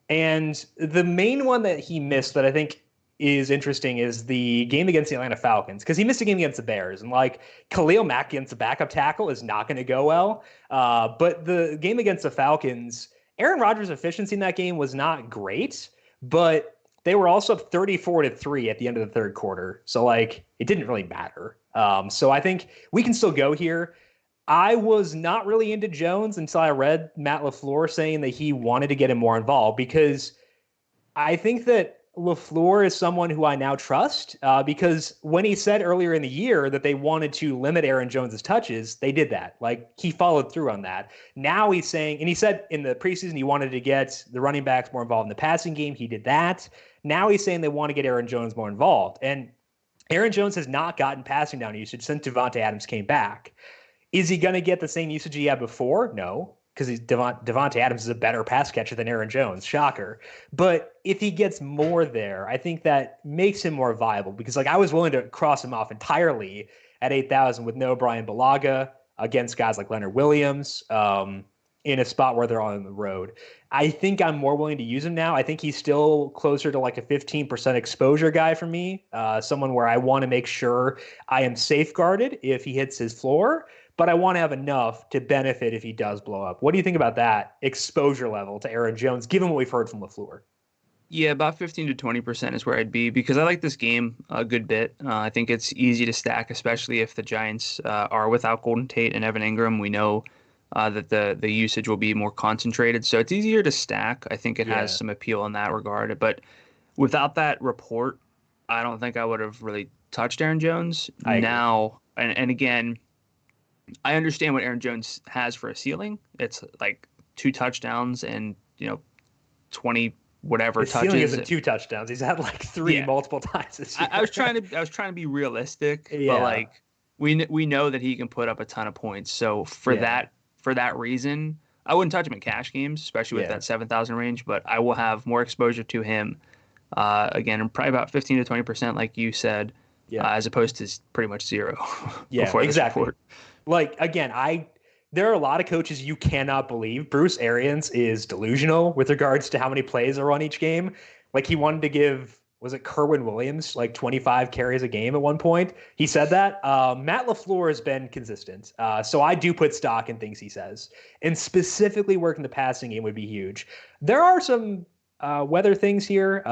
And the main one that he missed that I think is interesting is the game against the Atlanta Falcons, because he missed a game against the Bears, and like Khalil Mack against the backup tackle is not going to go well. But the game against the Falcons, Aaron Rodgers' efficiency in that game was not great, but they were also up 34-3 at the end of the 3rd quarter. So like it didn't really matter. So I think we can still go here. I was not really into Jones until I read Matt LaFleur saying that he wanted to get him more involved, because I think that LaFleur is someone who I now trust, because when he said earlier in the year that they wanted to limit Aaron Jones's touches, they did that. Like, he followed through on that. Now he's saying, and he said in the preseason he wanted to get the running backs more involved in the passing game. He did that. Now he's saying they want to get Aaron Jones more involved. And Aaron Jones has not gotten passing down usage since Davante Adams came back. Is he going to get the same usage he had before? No, because Davante Adams is a better pass catcher than Aaron Jones. Shocker. But if he gets more there, I think that makes him more viable, because like I was willing to cross him off entirely at 8,000 with no Brian Bulaga against guys like Leonard Williams in a spot where they're on the road. I think I'm more willing to use him now. I think he's still closer to like a 15% exposure guy for me, someone where I want to make sure I am safeguarded if he hits his floor, but I want to have enough to benefit if he does blow up. What do you think about that exposure level to Aaron Jones, given what we've heard from LaFleur? Yeah, about 15 to 20% is where I'd be, because I like this game a good bit. I think it's easy to stack, especially if the Giants are without Golden Tate and Evan Ingram. We know that the usage will be more concentrated, so it's easier to stack. I think it has some appeal in that regard. But without that report, I don't think I would have really touched Aaron Jones. Now, and again, I understand what Aaron Jones has for a ceiling. It's like 2 touchdowns and 20 whatever his touches. Ceiling isn't 2 touchdowns. He's had like 3 multiple times this year. I was trying to be realistic, but like we know that he can put up a ton of points. So for that reason, I wouldn't touch him in cash games, especially with that 7,000 range, but I will have more exposure to him. Again, probably about 15 to 20%, like you said, as opposed to pretty much zero before this report. Like, again, there are a lot of coaches you cannot believe. Bruce Arians is delusional with regards to how many plays are on each game. Like, he wanted to give, was it Kerwin Williams, like 25 carries a game at one point? He said that. Matt LaFleur has been consistent. So I do put stock in things he says. And specifically working the passing game would be huge. There are some weather things here.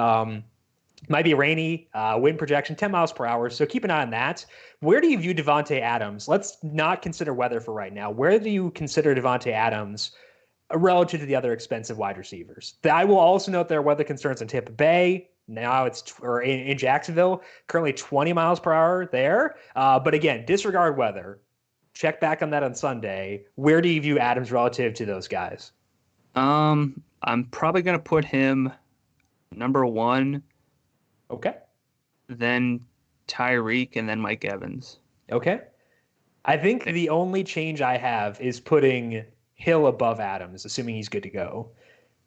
Might be rainy, wind projection, 10 miles per hour. So keep an eye on that. Where do you view Davante Adams? Let's not consider weather for right now. Where do you consider Davante Adams relative to the other expensive wide receivers? I will also note there are weather concerns in Tampa Bay. Now or in Jacksonville, currently 20 miles per hour there. But again, disregard weather. Check back on that on Sunday. Where do you view Adams relative to those guys? I'm probably going to put him number 1. Okay. Then Tyreek, and then Mike Evans. Okay. I think the only change I have is putting Hill above Adams, assuming he's good to go.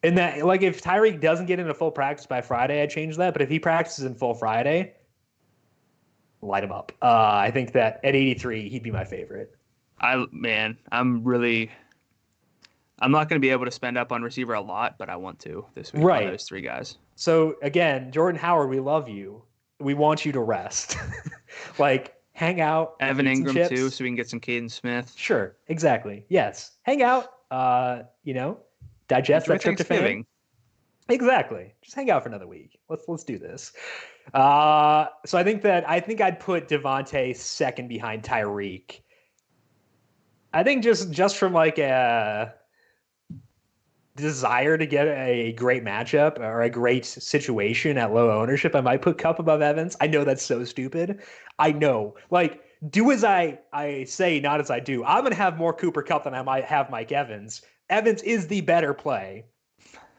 And that, like, if Tyreek doesn't get into full practice by Friday, I'd change that. But if he practices in full Friday, light him up. I think that at 83, he'd be my favorite. I'm not going to be able to spend up on receiver a lot, but I want to this week on those 3 guys. So, again, Jordan Howard, we love you. We want you to rest. Like, hang out. Evan Ingram, too, so we can get some Caden Smith. Sure, exactly. Yes. Hang out, digest that tryptophan. Exactly. Just hang out for another week. Let's do this. So I think I'd put Davante second behind Tyreek. I think just from like a desire to get a great matchup or a great situation at low ownership, I might put Kupp above Evans. I know that's so stupid. I know. Like, do as I say, not as I do. I'm going to have more Cooper Kupp than I might have Mike Evans. Evans is the better play.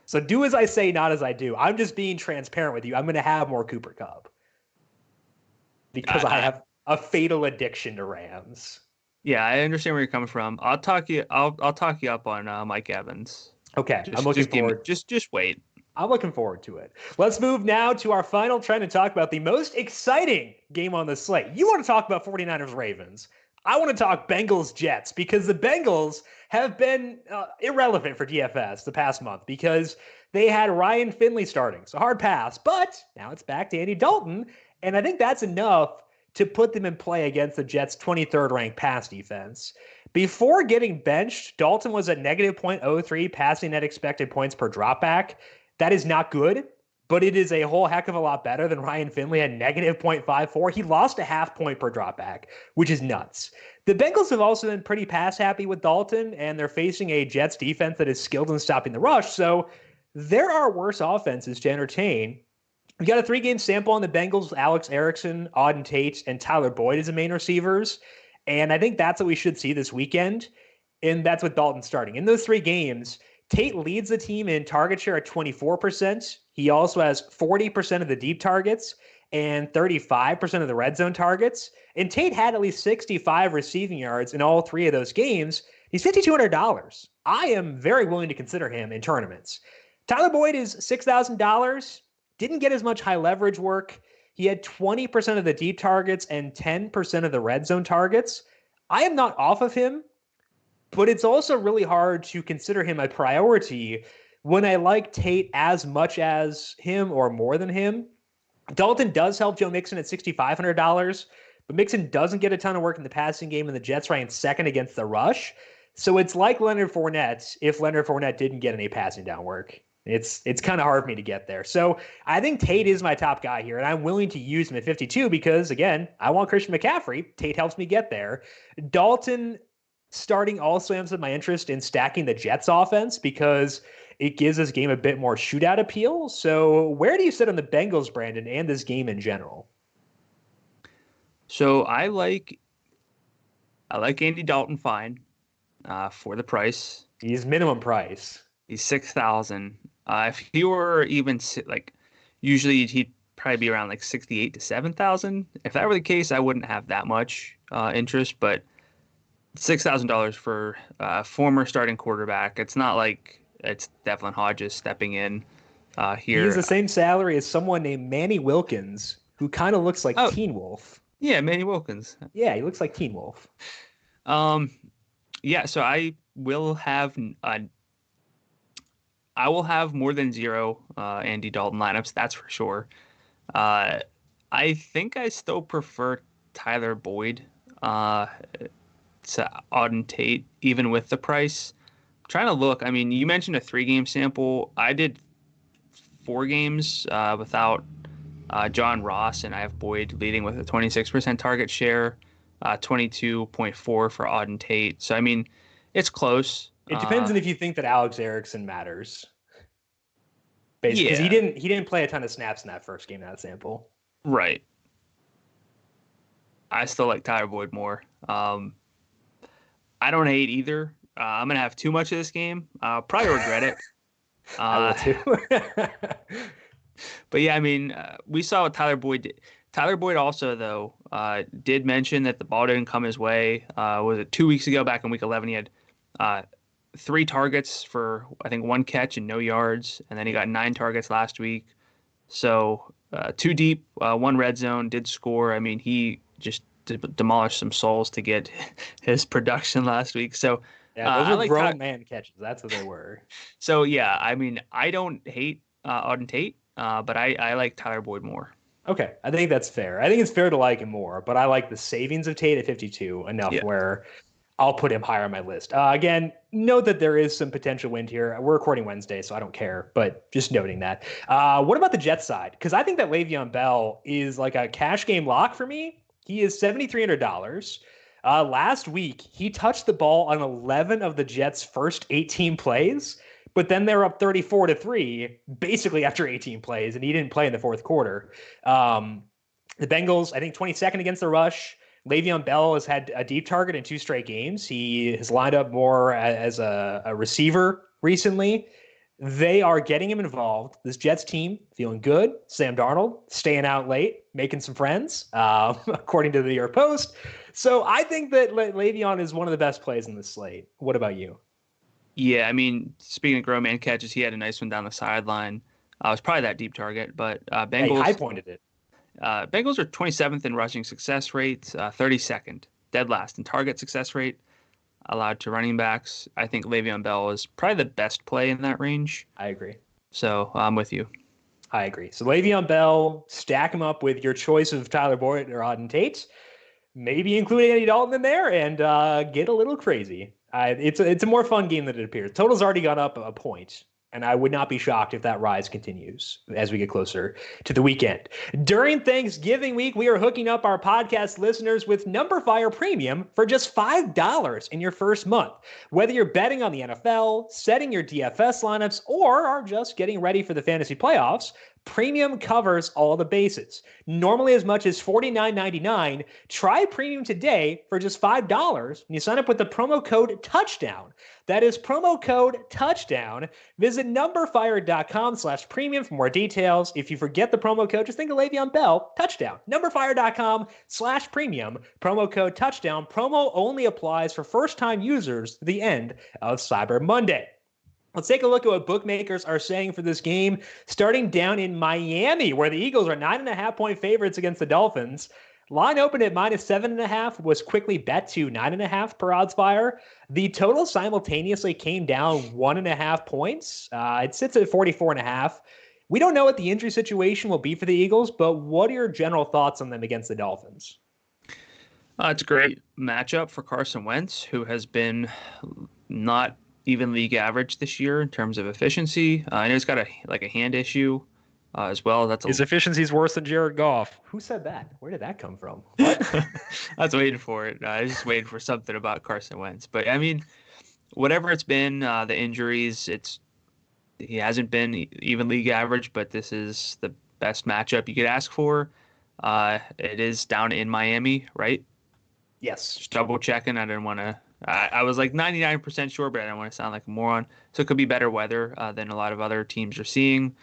So do as I say, not as I do. I'm just being transparent with you. I'm going to have more Cooper Kupp because I have a fatal addiction to Rams. Yeah, I understand where you're coming from. I'll talk you up on Mike Evans. Okay, I'm looking forward. Just wait. I'm looking forward to it. Let's move now to our final trend and talk about the most exciting game on the slate. You want to talk about 49ers Ravens. I want to talk Bengals Jets because the Bengals have been irrelevant for DFS the past month because they had Ryan Finley starting. So hard pass, but now it's back to Andy Dalton. And I think that's enough to put them in play against the Jets' 23rd ranked pass defense. Before getting benched, Dalton was at negative 0.03 passing net expected points per dropback. That is not good, but it is a whole heck of a lot better than Ryan Finley at negative 0.54. He lost a half point per dropback, which is nuts. The Bengals have also been pretty pass happy with Dalton, and they're facing a Jets defense that is skilled in stopping the rush. So there are worse offenses to entertain. We got a 3-game sample on the Bengals: Alex Erickson, Auden Tate, and Tyler Boyd as the main receivers. And I think that's what we should see this weekend. And that's with Dalton starting. In those 3 games, Tate leads the team in target share at 24%. He also has 40% of the deep targets and 35% of the red zone targets. And Tate had at least 65 receiving yards in all 3 of those games. He's $5,200. I am very willing to consider him in tournaments. Tyler Boyd is $6,000. Didn't get as much high leverage work. He had 20% of the deep targets and 10% of the red zone targets. I am not off of him, but it's also really hard to consider him a priority when I like Tate as much as him or more than him. Dalton does help Joe Mixon at $6,500, but Mixon doesn't get a ton of work in the passing game, and the Jets ranked second against the rush. So it's like Leonard Fournette if Leonard Fournette didn't get any passing down work. It's kind of hard for me to get there. So I think Tate is my top guy here, and I'm willing to use him at 52 because, again, I want Christian McCaffrey. Tate helps me get there. Dalton starting also amps up my interest in stacking the Jets offense because it gives this game a bit more shootout appeal. So where do you sit on the Bengals, Brandon, and this game in general? So I like Andy Dalton fine for the price. He's minimum price. He's $6,000. If he were even usually he'd probably be around like 68 to 7,000. If that were the case, I wouldn't have that much interest. But $6,000 for former starting quarterback. It's not like it's Devlin Hodges stepping in He is here. the same salary as someone named Manny Wilkins, who kind of looks like Oh, Teen Wolf. yeah, Manny Wilkins. Yeah, he looks like Teen Wolf. Um, yeah, so I will have more than zero Andy Dalton lineups, that's for sure. I think I still prefer Tyler Boyd to Auden Tate, even with the price. I'm trying to look. I mean, you mentioned a 3-game sample. I did 4 games without John Ross, and I have Boyd leading with a 26% target share, 22.4 for Auden Tate. So, I mean, it's close. It depends on if you think that Alex Erickson matters. Basically, because Yeah, he didn't play a ton of snaps in that first game, that sample. right. I still like Tyler Boyd more. I don't hate either. I'm gonna have too much of this game. I'll probably regret it. I will too. But yeah, I mean, we saw what Tyler Boyd did. Tyler Boyd also, though, did mention that the ball didn't come his way. Was it 2 weeks ago, back in week 11? He had 3 targets for, I think, 1 catch and no yards. And then he got 9 targets last week. So 2 deep, 1 red zone, did score. I mean, he just demolished some souls to get his production last week. So Yeah, those I are like grown man catches. That's what they were. So yeah, I mean, I don't hate Auden Tate, but I like Tyler Boyd more. Okay, I think that's fair. I think it's fair to like him more, but I like the savings of Tate at 52 enough Yeah. where I'll put him higher on my list. Again, note that there is some potential wind here. We're recording Wednesday, so I don't care, but just noting that. What about the Jets side? Because I think that Le'Veon Bell is like a cash game lock for me. He is $7,300. Last week, he touched the ball on 11 of the Jets' first 18 plays, but then they're up 34-3 basically after 18 plays, and he didn't play in the fourth quarter. The Bengals, I think, 22nd against the rush. Le'Veon Bell has had a deep target in 2 straight games. He has lined up more as a receiver recently. They are getting him involved. This Jets team feeling good. Sam Darnold staying out late, making some friends, according to the New York Post. So I think that Le'Veon is one of the best plays in this slate. What about you? Yeah, I mean, speaking of grown man catches, he had a nice one down the sideline. It was probably that deep target, but Yeah, he Bengals high pointed it. Bengals are 27th in rushing success rate, 32nd, dead last in target success rate allowed to running backs. I think Le'Veon Bell is probably the best play in that range. I agree. So I'm with you. I agree. So Le'Veon Bell, stack him up with your choice of Tyler Boyd or Auden Tate. Maybe including Andy Dalton in there and get a little crazy. It's a more fun game than it appears. Total's already gone up a point, and I would not be shocked if that rise continues as we get closer to the weekend. During Thanksgiving week, we are hooking up our podcast listeners with Number Fire Premium for just $5 in your first month. Whether you're betting on the NFL, setting your DFS lineups, or are just getting ready for the fantasy playoffs, Premium covers all the bases. Normally as much as $49.99, try Premium today for just $5 when you sign up with the promo code TOUCHDOWN. That is promo code TOUCHDOWN. Visit numberfire.com/premium for more details. If you forget the promo code, just think of Le'Veon Bell, touchdown. Numberfire.com/premium, promo code TOUCHDOWN. Promo only applies for first-time users to the end of Cyber Monday. Let's take a look at what bookmakers are saying for this game, starting down in Miami, where the Eagles are 9.5-point favorites against the Dolphins. Line opened at -7.5, was quickly bet to 9.5 per OddsFire. The total simultaneously came down 1.5 points. It sits at 44.5. We don't know what the injury situation will be for the Eagles, but what are your general thoughts on them against the Dolphins? It's a great matchup for Carson Wentz, who has been not even league average this year in terms of efficiency. I know he's got a hand issue as well. His efficiency is worse than Jared Goff. Who said that? Where did that come from? What? I was waiting for it. I was just waiting for something about Carson Wentz. But I mean, whatever it's been, the injuries, he hasn't been even league average, but this is the best matchup you could ask for. It is down in Miami, right? Yes. Just double checking. I didn't want to. I was like 99% sure, but I didn't want to sound like a moron. So it could be better weather than a lot of other teams are seeing.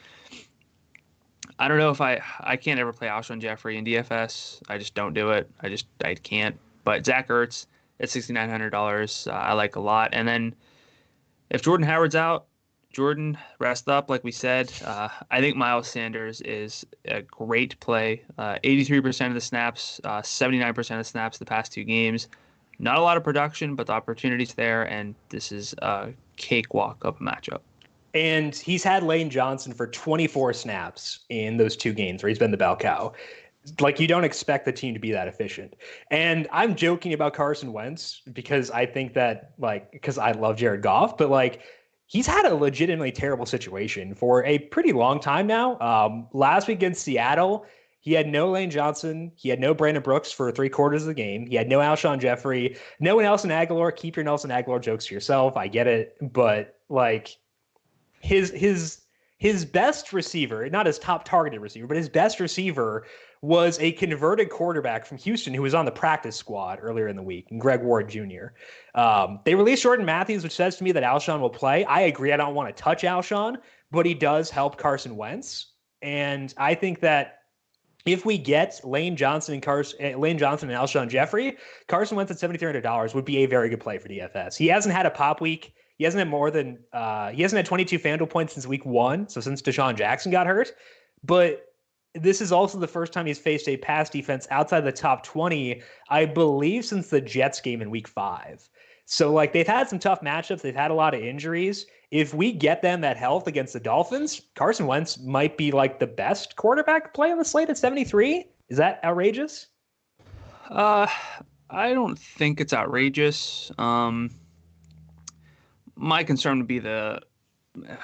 I don't know if I can't ever play Alshon Jeffrey in DFS. I just don't do it. I can't. But Zach Ertz at $6,900. I like a lot. And then if Jordan Howard's out, Jordan, rest up, like we said. I think Miles Sanders is a great play. 83% of the snaps, 79% of the snaps the past 2 games. Not a lot of production, but the opportunity's there, and this is a cakewalk of a matchup. And he's had Elaine Johnson for 24 snaps in those 2 games where he's been the bell cow. Like, you don't expect the team to be that efficient. And I'm joking about Carson Wentz because I think that, like, because I love Jared Goff, but like, he's had a legitimately terrible situation for a pretty long time now. Last week against Seattle, he had no Elaine Johnson. He had no Brandon Brooks for 3/4 of the game. He had no Alshon Jeffrey, no Nelson Aguilar. Keep your Nelson Aguilar jokes to yourself. I get it. But like, his best receiver, not his top targeted receiver, but his best receiver was a converted quarterback from Houston who was on the practice squad earlier in the week, Greg Ward Jr. They released Jordan Matthews, which says to me that Alshon will play. I agree. I don't want to touch Alshon, but he does help Carson Wentz. And I think that if we get Lane Johnson and Alshon Jeffrey, Carson Wentz at $7,300 would be a very good play for DFS. He hasn't had a pop week. He hasn't had 22 FanDuel points since week 1, so since Deshaun Jackson got hurt. But this is also the first time he's faced a pass defense outside the top 20, I believe, since the Jets game in week 5. So, like, they've had some tough matchups. They've had a lot of injuries. If we get them that health against the Dolphins, Carson Wentz might be, like, the best quarterback play on the slate at 73. Is that outrageous? I don't think it's outrageous. My concern would be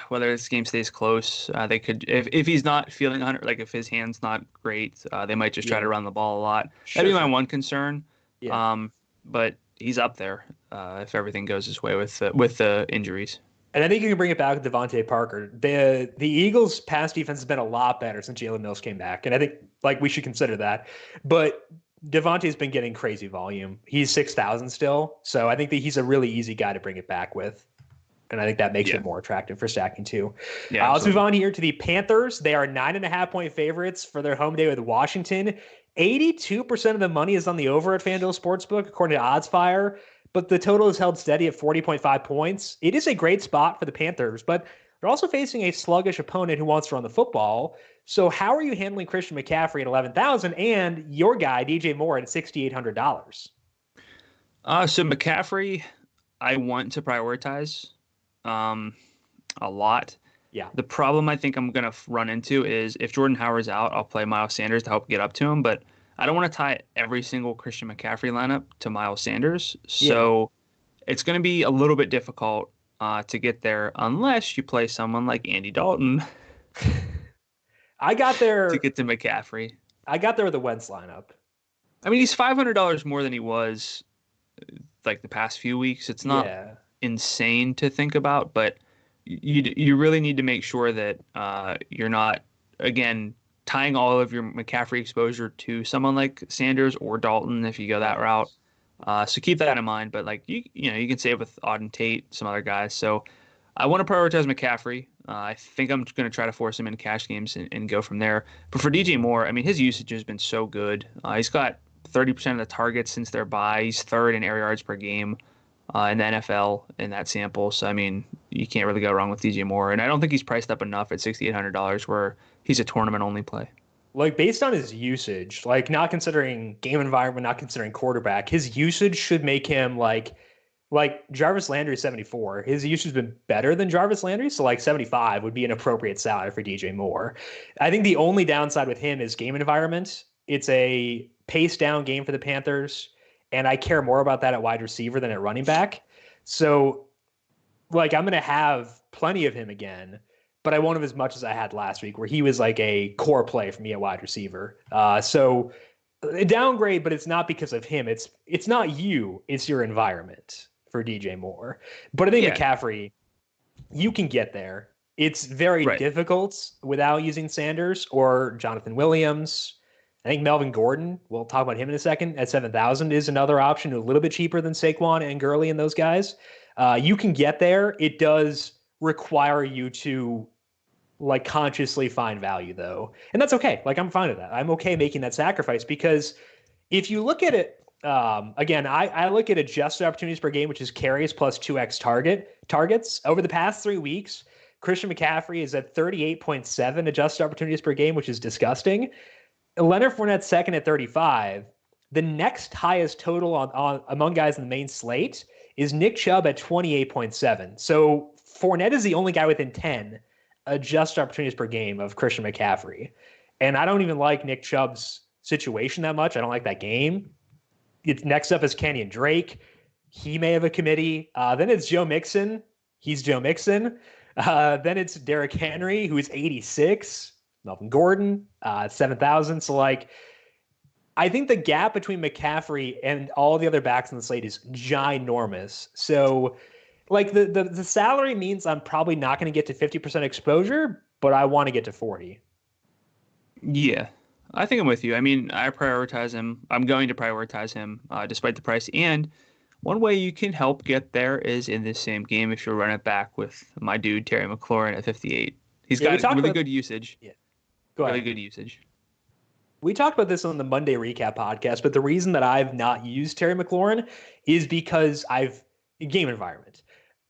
whether this game stays close. They could, if he's not feeling 100, like if his hand's not great, they might just try to run the ball a lot. That'd be my one concern. Yeah. But he's up there if everything goes his way with the injuries. And I think you can bring it back with Devontae Parker. The Eagles' pass defense has been a lot better since Jalen Mills came back, and I think like we should consider that. But Devontae's been getting crazy volume. He's 6,000 still, so I think that he's a really easy guy to bring it back with. And I think that makes it more attractive for stacking too. Yeah, let's move on here to the Panthers. They are 9.5-point favorites for their home day with Washington. 82% of the money is on the over at FanDuel Sportsbook, according to OddsFire, but the total is held steady at 40.5 points. It is a great spot for the Panthers, but they're also facing a sluggish opponent who wants to run the football. So how are you handling Christian McCaffrey at $11,000 and your guy, DJ Moore, at $6,800? So McCaffrey, I want to prioritize a lot. Yeah. The problem I think I'm going to run into is if Jordan Howard's out, I'll play Miles Sanders to help get up to him, but I don't want to tie every single Christian McCaffrey lineup to Miles Sanders. So it's going to be a little bit difficult to get there unless you play someone like Andy Dalton. I got there to get to McCaffrey. I got there with the Wentz lineup. I mean, he's $500 more than he was like the past few weeks. It's not insane to think about, but you really need to make sure that you're not, again, tying all of your McCaffrey exposure to someone like Sanders or Dalton if you go that route. So keep that in mind. But like you can save with Auden Tate, some other guys. So I want to prioritize McCaffrey. I think I'm going to try to force him in cash games and go from there. But for DJ Moore, I mean, his usage has been so good. He's got 30% of the targets since their bye. He's third in air yards per game in the NFL in that sample. So, I mean, you can't really go wrong with DJ Moore. And I don't think he's priced up enough at $6,800 where he's a tournament-only play. Like, based on his usage, like not considering game environment, not considering quarterback, his usage should make him like Jarvis Landry 74. His usage has been better than Jarvis Landry, so like 75 would be an appropriate salary for DJ Moore. I think the only downside with him is game environment. It's a pace down game for the Panthers, and I care more about that at wide receiver than at running back. So, like, I'm going to have plenty of him again, but I won't have as much as I had last week, where he was like a core play for me at wide receiver. So a downgrade, but it's not because of him. It's not you. It's your environment for DJ Moore. But I think McCaffrey, you can get there. It's very difficult without using Sanders or Jonathan Williams. I think Melvin Gordon, we'll talk about him in a second, at 7,000 is another option, a little bit cheaper than Saquon and Gurley and those guys. You can get there. It does require you to like consciously find value though. And that's okay. Like, I'm fine with that. I'm okay making that sacrifice because if you look at it, Again, I look at adjusted opportunities per game, which is carries plus 2x targets. Over the past 3 weeks, Christian McCaffrey is at 38.7 adjusted opportunities per game, which is disgusting. Leonard Fournette second at 35. The next highest total on among guys in the main slate is Nick Chubb at 28.7. So Fournette is the only guy within 10 adjusted opportunities per game of Christian McCaffrey. And I don't even like Nick Chubb's situation that much. I don't like that game. Next up is Kenyon Drake. He may have a committee. Then it's Joe Mixon. He's Joe Mixon. Then it's Derrick Henry, who is 86. Melvin Gordon, 7,000. So, like, I think the gap between McCaffrey and all the other backs on the slate is ginormous. So, like, the salary means I'm probably not going to get to 50% exposure, but I want to get to 40. Yeah, I think I'm with you. I mean, I prioritize him. I'm going to prioritize him despite the price. And one way you can help get there is in this same game if you run it back with my dude, Terry McLaurin at 58. He's got really good usage. Yeah. Go ahead. Really good usage. We talked about this on the Monday recap podcast, but the reason that I've not used Terry McLaurin is because game environment.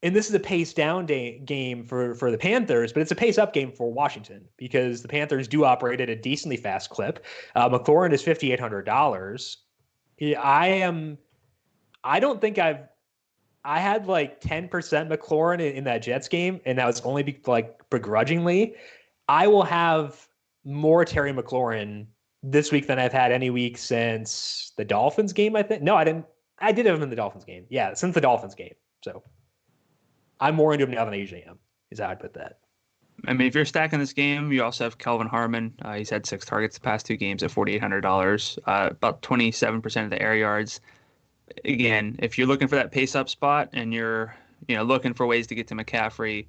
And this is a pace down game for the Panthers, but it's a pace up game for Washington because the Panthers do operate at a decently fast clip. McLaurin is $5,800. I don't think I had like 10% McLaurin in that Jets game, and that was only begrudgingly. I will have more Terry McLaurin this week than I've had any week since the Dolphins game, I think. No, I didn't. I did have him in the Dolphins game. Yeah, since the Dolphins game. So I'm more into him now than I usually am, is how I'd put that. I mean, if you're stacking this game, you also have Kelvin Harmon. He's had 6 targets the past 2 games at $4,800, about 27% of the air yards. Again, if you're looking for that pace up spot and you're looking for ways to get to McCaffrey,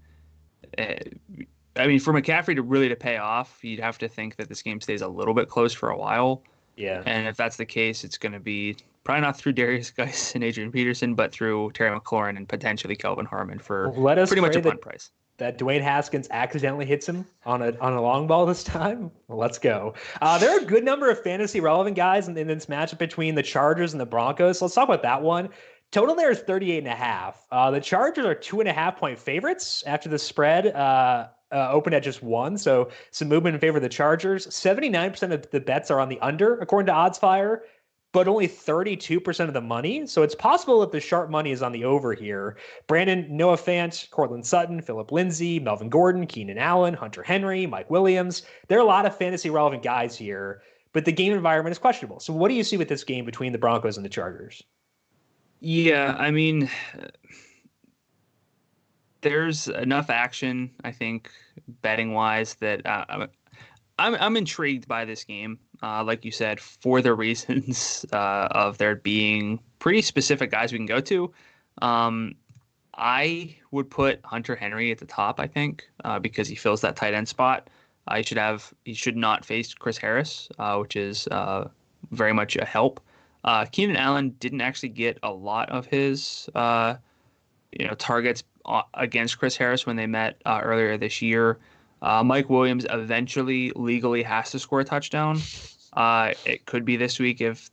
I mean, for McCaffrey to pay off, you'd have to think that this game stays a little bit close for a while. Yeah. And if that's the case, it's going to be probably not through Darius Geis and Adrian Peterson, but through Terry McLaurin and potentially Kelvin Harmon for pretty much a punt price. That Dwayne Haskins accidentally hits him on a long ball this time. Well, let's go. There are a good number of fantasy relevant guys in this matchup between the Chargers and the Broncos. So let's talk about that one. Total there is 38.5. The Chargers are 2.5-point favorites after the spread opened at just 1. So some movement in favor of the Chargers. 79% of the bets are on the under, according to OddsFire, but only 32% of the money. So it's possible that the sharp money is on the over here. Brandon, Noah Fant, Cortland Sutton, Phillip Lindsey, Melvin Gordon, Keenan Allen, Hunter Henry, Mike Williams. There are a lot of fantasy relevant guys here, but the game environment is questionable. So what do you see with this game between the Broncos and the Chargers? Yeah, I mean, there's enough action, I think, betting wise, that I'm intrigued by this game. Like you said, for the reasons of there being pretty specific guys we can go to. I would put Hunter Henry at the top, I think, because he fills that tight end spot. He should not face Chris Harris, which is very much a help. Keenan Allen didn't actually get a lot of his targets against Chris Harris when they met earlier this year. Mike Williams eventually legally has to score a touchdown. It could be this week if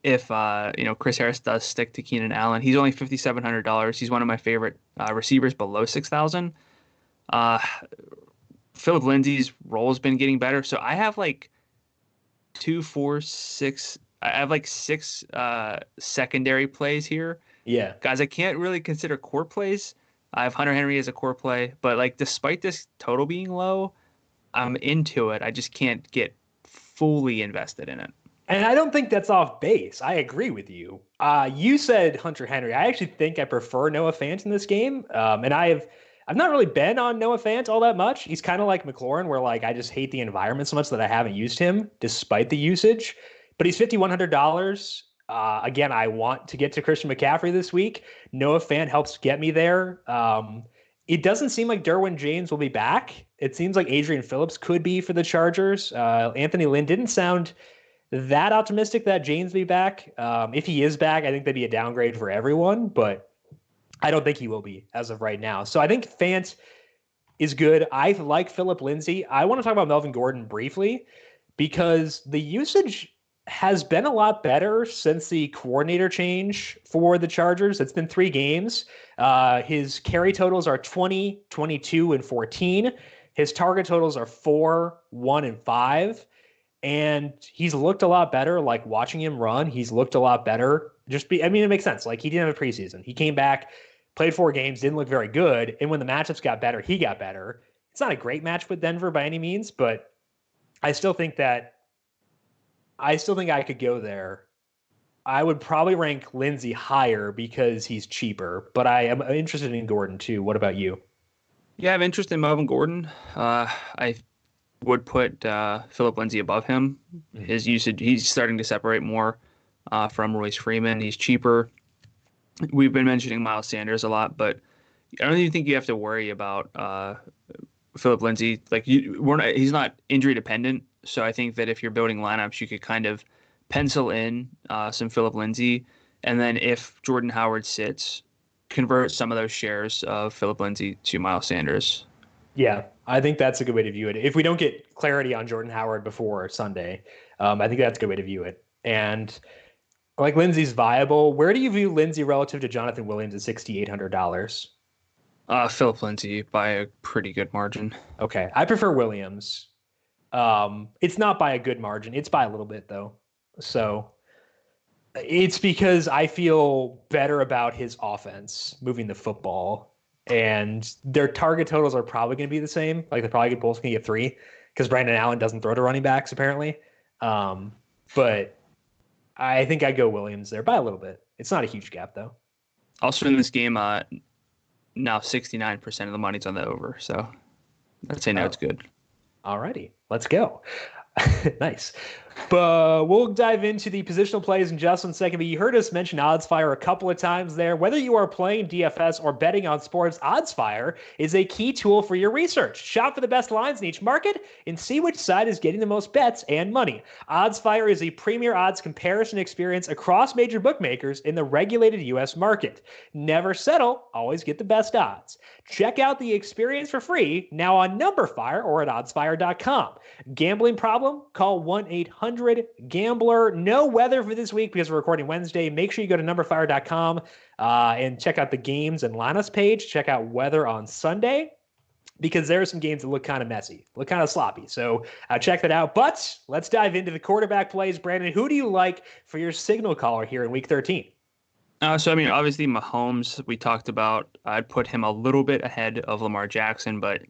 Chris Harris does stick to Keenan Allen. He's only $5,700. He's one of my favorite receivers below 6,000. Phillip Lindsey's role has been getting better. So I have like 2, 4, 6. I have like 6 secondary plays here. Yeah. Guys, I can't really consider core plays. I have Hunter Henry as a core play, but like despite this total being low, I'm into it. I just can't get fully invested in it. And I don't think that's off base. I agree with you. You said Hunter Henry. I actually think I prefer Noah Fant in this game. And I've not really been on Noah Fant all that much. He's kind of like McLaurin, where like I just hate the environment so much that I haven't used him despite the usage. But he's $5,100. Again, I want to get to Christian McCaffrey this week. Noah Fant helps get me there. It doesn't seem like Derwin James will be back. It seems like Adrian Phillips could be for the Chargers. Anthony Lynn didn't sound that optimistic that James will be back. If he is back, I think that'd be a downgrade for everyone, but I don't think he will be as of right now. So I think Fant is good. I like Phillip Lindsey. I want to talk about Melvin Gordon briefly because the usage has been a lot better since the coordinator change for the Chargers. It's been 3 games. His carry totals are 20, 22, and 14. His target totals are 4, 1, and 5. And he's looked a lot better. Like watching him run, he's looked a lot better. It makes sense. Like he didn't have a preseason. He came back, played 4 games, didn't look very good. And when the matchups got better, he got better. It's not a great match with Denver by any means, but I still think I could go there. I would probably rank Lindsey higher because he's cheaper, but I am interested in Gordon too. What about you? Yeah, I have interest in Melvin Gordon. I would put Phillip Lindsey above him. His usage, he's starting to separate more from Royce Freeman. He's cheaper. We've been mentioning Miles Sanders a lot, but I don't even think you have to worry about Phillip Lindsey. Like he's not injury dependent. So I think that if you're building lineups, you could kind of pencil in some Phillip Lindsey, and then if Jordan Howard sits, convert some of those shares of Phillip Lindsey to Miles Sanders. Yeah, I think that's a good way to view it. If we don't get clarity on Jordan Howard before Sunday, I think that's a good way to view it. And like Lindsey's viable. Where do you view Lindsey relative to Jonathan Williams at $6,800? Phillip Lindsey by a pretty good margin. Okay, I prefer Williams. It's not by a good margin. It's by a little bit though. So it's because I feel better about his offense moving the football, and their target totals are probably going to be the same. Like they're probably both going to get 3 because Brandon Allen doesn't throw to running backs apparently. But I think I'd go Williams there by a little bit. It's not a huge gap though. Also in this game, now 69% of the money's on the over. So I'd say now it's good. Alrighty, let's go. Nice. But we'll dive into the positional plays in just 1 second. But you heard us mention OddsFire a couple of times there. Whether you are playing DFS or betting on sports, OddsFire is a key tool for your research. Shop for the best lines in each market and see which side is getting the most bets and money. OddsFire is a premier odds comparison experience across major bookmakers in the regulated U.S. market. Never settle, always get the best odds. Check out the experience for free now on NumberFire or at oddsfire.com. Gambling problem? Call 1-800-GAMBLER. No weather for this week because we're recording Wednesday. Make sure you go to numberfire.com and check out the games and lineups page. Check out weather on Sunday because there are some games that look kind of messy, look kind of sloppy. So check that out. But let's dive into the quarterback plays. Brandon, who do you like for your signal caller here in Week 13? Obviously Mahomes, we talked about. I'd put him a little bit ahead of Lamar Jackson, but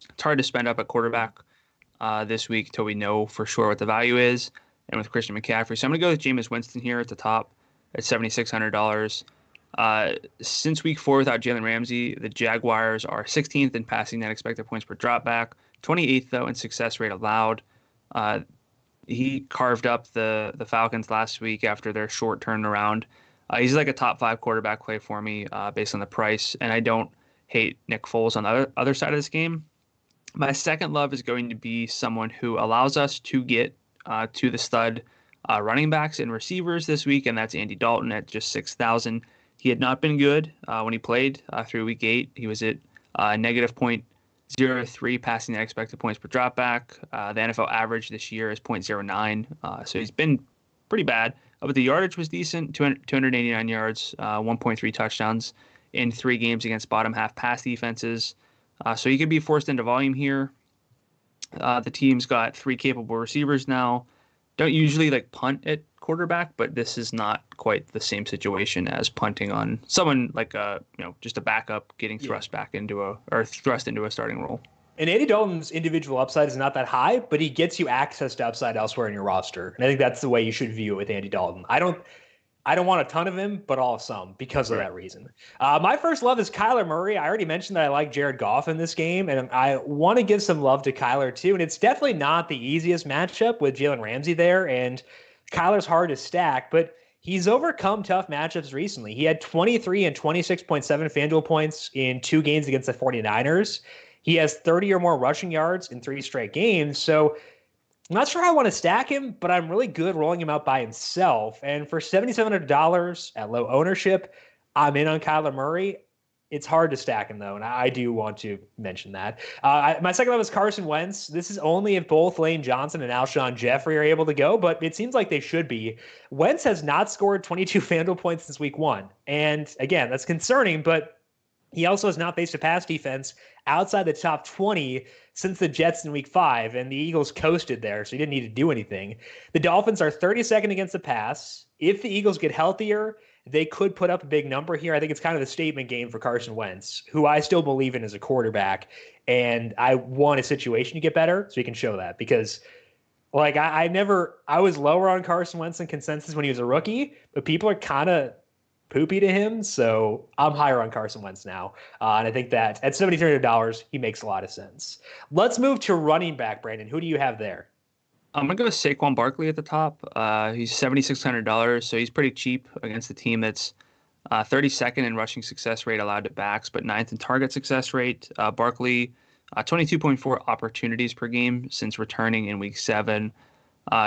it's hard to spend up at quarterback this week till we know for sure what the value is, and with Christian McCaffrey. So I'm going to go with Jameis Winston here at the top at $7,600. Since week 4 without Jalen Ramsey, the Jaguars are 16th in passing net expected points per dropback, 28th, though, in success rate allowed. He carved up the Falcons last week after their short turnaround. He's like a top 5 quarterback play for me based on the price, and I don't hate Nick Foles on the other side of this game. My second love is going to be someone who allows us to get to the stud running backs and receivers this week, and that's Andy Dalton at just $6,000. He had not been good when he played through week 8. He was at negative 0.03 passing net expected points per dropback. The NFL average this year is 0.09, so he's been pretty bad. But the yardage was decent, 289 yards, 1.3 touchdowns in 3 games against bottom half pass defenses. So he could be forced into volume here. The team's got 3 capable receivers now. Don't usually punt at quarterback, but this is not quite the same situation as punting on someone like just a backup getting thrust into a starting role. And Andy Dalton's individual upside is not that high, but he gets you access to upside elsewhere in your roster. And I think that's the way you should view it with Andy Dalton. I don't want a ton of him, but all some because of that reason. My first love is Kyler Murray. I already mentioned that I like Jared Goff in this game, and I want to give some love to Kyler too. And it's definitely not the easiest matchup with Jalen Ramsey there, and Kyler's hard to stack, but he's overcome tough matchups recently. He had 23 and 26.7 FanDuel points in 2 games against the 49ers. He has 30 or more rushing yards in 3 straight games. So I'm not sure I want to stack him, but I'm really good rolling him out by himself. And for $7,700 at low ownership, I'm in on Kyler Murray. It's hard to stack him, though, and I do want to mention that. My second love is Carson Wentz. This is only if both Elaine Johnson and Alshon Jeffrey are able to go, but it seems like they should be. Wentz has not scored 22 FanDuel points since week 1. And again, that's concerning, but he also has not faced a pass defense outside the top 20 since the Jets in week 5, and the Eagles coasted there, so he didn't need to do anything. The Dolphins are 32nd against the pass. If the Eagles get healthier, they could put up a big number here. I think it's kind of a statement game for Carson Wentz, who I still believe in as a quarterback, and I want a situation to get better so he can show that, because like I was lower on Carson Wentz in consensus when he was a rookie, but people are kind of poopy to him, so I'm higher on Carson Wentz now. And I think that at $7,300, he makes a lot of sense. Let's move to running back, Brandon. Who do you have there? I'm going to go with Saquon Barkley at the top. He's $7,600, so he's pretty cheap against the team that's 32nd in rushing success rate allowed to backs, but 9th in target success rate. Barkley, 22.4 opportunities per game since returning in week 7.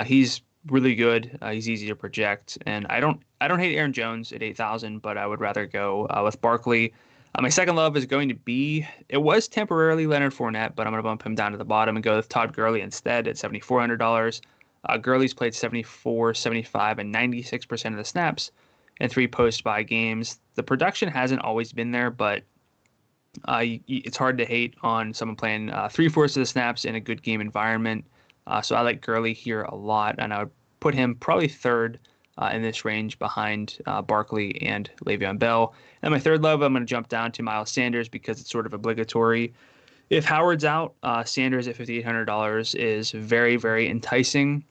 He's really good. He's easy to project, and I don't hate Aaron Jones at 8,000, but I would rather go with Barkley. My second love is going to be, it was temporarily Leonard Fournette, but I'm going to bump him down to the bottom and go with Todd Gurley instead at $7,400. Gurley's played 74, 75, and 96% of the snaps in 3 post-bye games. The production hasn't always been there, but it's hard to hate on someone playing 3/4 of the snaps in a good game environment. So I like Gurley here a lot, and I would put him probably third in this range behind Barkley and Le'Veon Bell. And my third love, I'm going to jump down to Miles Sanders because it's sort of obligatory. If Howard's out, Sanders at $5,800 is very, very enticing.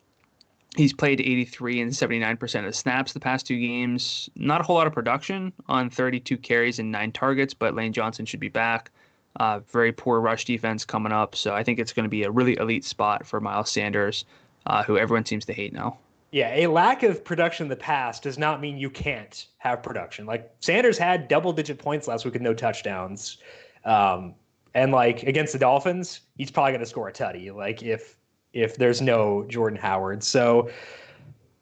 He's played 83 and 79% of the snaps the past 2 games. Not a whole lot of production on 32 carries and 9 targets, but Elaine Johnson should be back. Very poor rush defense coming up, so I think it's going to be a really elite spot for Miles Sanders, who everyone seems to hate now. Yeah, a lack of production in the past does not mean you can't have production. Like, Sanders had double-digit points last week with no touchdowns. And, like, against the Dolphins, he's probably going to score a tutty, like, if there's no Jordan Howard. So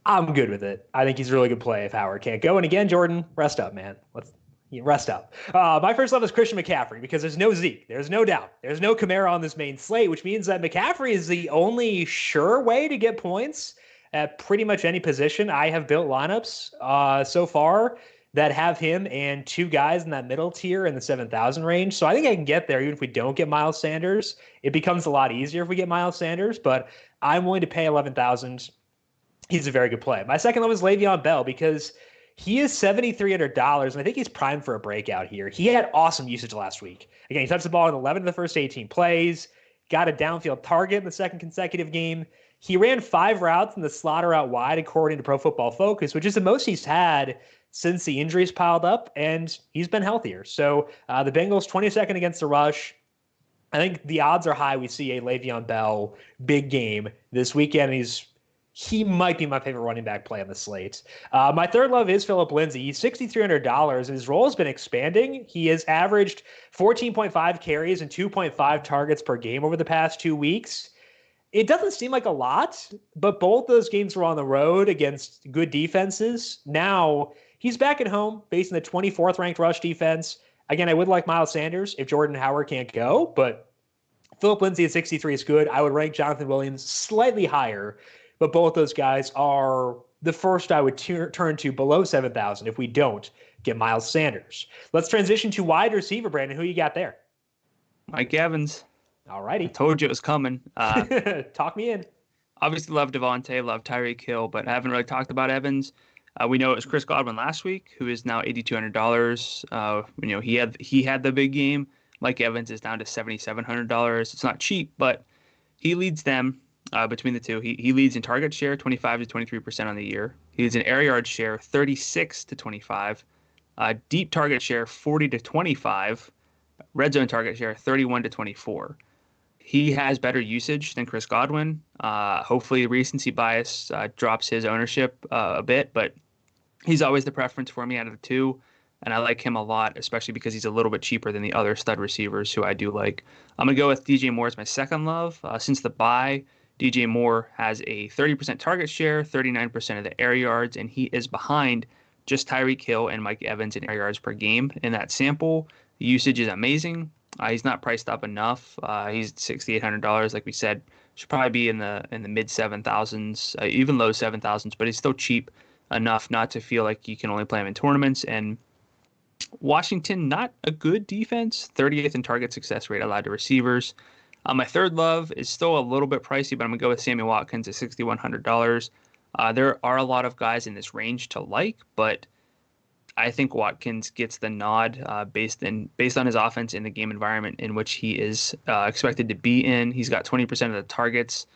I'm good with it. I think he's a really good play if Howard can't go. And again, Jordan, rest up, man. Rest up. My first love is Christian McCaffrey because there's no Zeke. There's no doubt. There's no Kamara on this main slate, which means that McCaffrey is the only sure way to get points at pretty much any position. I have built lineups so far that have him and 2 guys in that middle tier in the 7,000 range. So I think I can get there even if we don't get Miles Sanders. It becomes a lot easier if we get Miles Sanders, but I'm willing to pay 11,000. He's a very good play. My second love is Le'Veon Bell because he is $7,300, and I think he's primed for a breakout here. He had awesome usage last week. Again, he touched the ball in 11 of the first 18 plays, got a downfield target in the second consecutive game. He ran 5 routes in the slot or out wide, according to Pro Football Focus, which is the most he's had since the injuries piled up, and he's been healthier. So the Bengals 22nd against the rush. I think the odds are high we see a Le'Veon Bell big game this weekend, and he might be my favorite running back play on the slate. My third love is Phillip Lindsey. He's $6,300, and his role has been expanding. He has averaged 14.5 carries and 2.5 targets per game over the past 2 weeks. It doesn't seem like a lot, but both those games were on the road against good defenses. Now he's back at home facing the 24th ranked rush defense. Again, I would like Miles Sanders if Jordan Howard can't go, but Phillip Lindsey at 63 is good. I would rank Jonathan Williams slightly higher, but both those guys are the first I would turn to below 7,000 if we don't get Miles Sanders. Let's transition to wide receiver, Brandon. Who you got there? Mike Evans. All righty. I told you it was coming. Talk me in. Obviously love Davante, love Tyreek Hill, but I haven't really talked about Evans. We know it was Chris Godwin last week, who is now $8,200. He had the big game. Mike Evans is down to $7,700. It's not cheap, but he leads them between the two. He leads in target share 25 to 23% on the year. He leads in air yard share 36 to 25, deep target share 40 to 25, red zone target share 31 to 24. He has better usage than Chris Godwin. Hopefully recency bias drops his ownership a bit, but he's always the preference for me out of the two, and I like him a lot, especially because he's a little bit cheaper than the other stud receivers who I do like. I'm going to go with DJ Moore as my second love. Since the bye, DJ Moore has a 30% target share, 39% of the air yards, and he is behind just Tyreek Hill and Mike Evans in air yards per game in that sample. usage is amazing. He's not priced up enough. He's $6,800, like we said. Should probably be in the mid 7,000s, even low 7,000s, but he's still cheap enough not to feel like you can only play him in tournaments. And Washington, not a good defense, 38th in target success rate allowed to receivers. My third love is still a little bit pricey, but I'm going to go with Sammy Watkins at $6,100. There are a lot of guys in this range to like, but I think Watkins gets the nod based on his offense in the game environment in which he is expected to be in. He's got 20% of the targets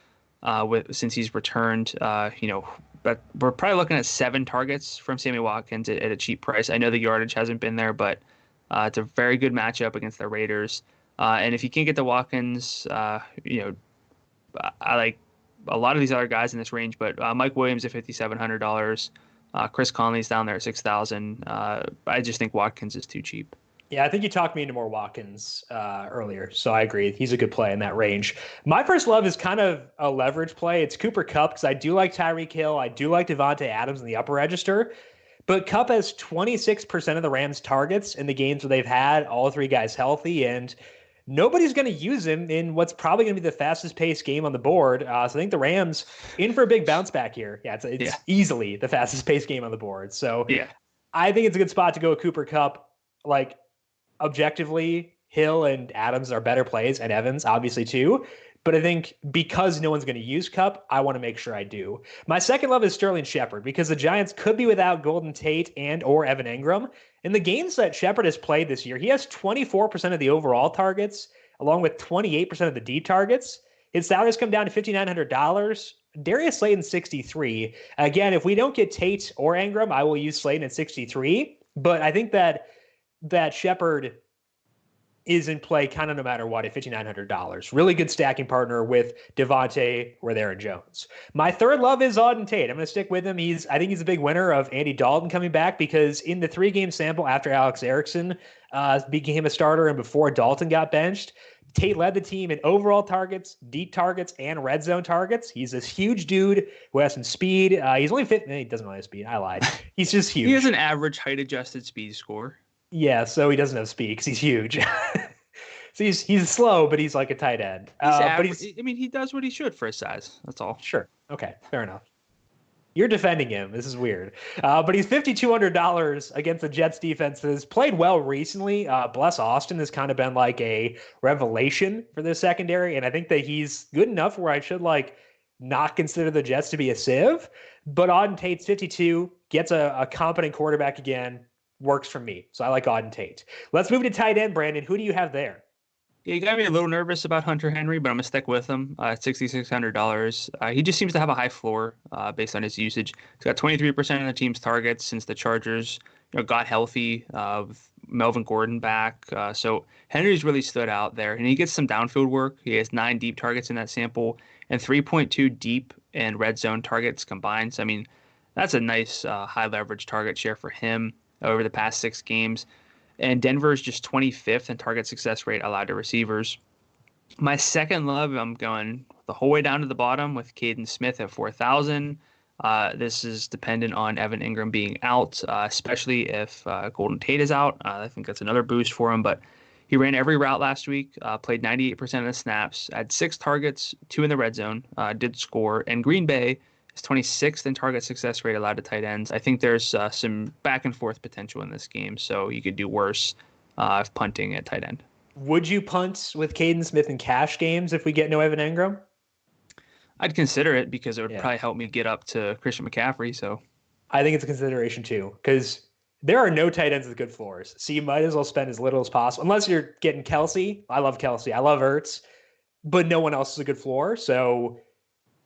since he's returned. But we're probably looking at 7 targets from Sammy Watkins at a cheap price. I know the yardage hasn't been there, but it's a very good matchup against the Raiders. And if you can't get the Watkins, I like a lot of these other guys in this range, but Mike Williams at $5,700. Chris Conley's down there at $6,000. I just think Watkins is too cheap. Yeah, I think you talked me into more Watkins earlier, so I agree. He's a good play in that range. My first love is kind of a leverage play. It's Cooper Kupp because I do like Tyreek Hill. I do like Davante Adams in the upper register. But Kupp has 26% of the Rams' targets in the games where they've had all 3 guys healthy, and nobody's going to use him in what's probably going to be the fastest-paced game on the board. So I think the Rams in for a big bounce back here. Yeah, it's easily the fastest-paced game on the board. So I think it's a good spot to go with Cooper Kupp. Like, objectively, Hill and Adams are better plays, and Evans obviously too. But I think because no one's going to use Kupp, I want to make sure I do. My second love is Sterling Shepard because the Giants could be without Golden Tate and or Evan Engram. In the games that Shepard has played this year, he has 24% of the overall targets, along with 28% of the deep targets. His salaries come down to $5,900. Darius Slayton, $63. Again, if we don't get Tate or Engram, I will use Slayton at $63. But I think that Shepard is in play kind of no matter what at $5,900. Really good stacking partner with Davante or Aaron Jones. My third love is Auden Tate. I'm going to stick with him. I think he's a big winner of Andy Dalton coming back because in the 3-game sample after Alex Erickson became a starter and before Dalton got benched, Tate led the team in overall targets, deep targets, and red zone targets. He's this huge dude who has some speed. He's only he doesn't really have speed. I lied. He's just huge. He has an average height-adjusted speed score. Yeah, so he doesn't have speed because he's huge. So he's slow, but he's like a tight end. He does what he should for his size. That's all. Sure. Okay, fair enough. You're defending him. This is weird. But he's $5,200 against the Jets defense that has played well recently. Bless Austin has kind of been like a revelation for the secondary, and I think that he's good enough where I should not consider the Jets to be a sieve. But Auden Tate's 52, gets a competent quarterback again. Works for me. So I like Auden Tate. Let's move to tight end, Brandon. Who do you have there? Yeah, you got me a little nervous about Hunter Henry, but I'm going to stick with him at $6,600. He just seems to have a high floor based on his usage. He's got 23% of the team's targets since the Chargers got healthy with Melvin Gordon back. So Henry's really stood out there, and he gets some downfield work. He has 9 deep targets in that sample and 3.2 deep and red zone targets combined. So, that's a nice high leverage target share for him over the past 6 games. And Denver is just 25th in target success rate allowed to receivers. My second love, I'm going the whole way down to the bottom with Caden Smith at $4,000. This is dependent on Evan Engram being out, especially if Golden Tate is out. I think that's another boost for him. But he ran every route last week, played 98% of the snaps, had 6 targets, 2 in the red zone, did score. And Green Bay is 26th in target success rate allowed to tight ends. I think there's some back and forth potential in this game, so you could do worse if punting at tight end. Would you punt with Caden Smith in cash games if we get no Evan Engram? I'd consider it because it would probably help me get up to Christian McCaffrey. So I think it's a consideration too, because there are no tight ends with good floors. So you might as well spend as little as possible, unless you're getting Kelce. I love Kelce. I love Ertz, but no one else is a good floor. So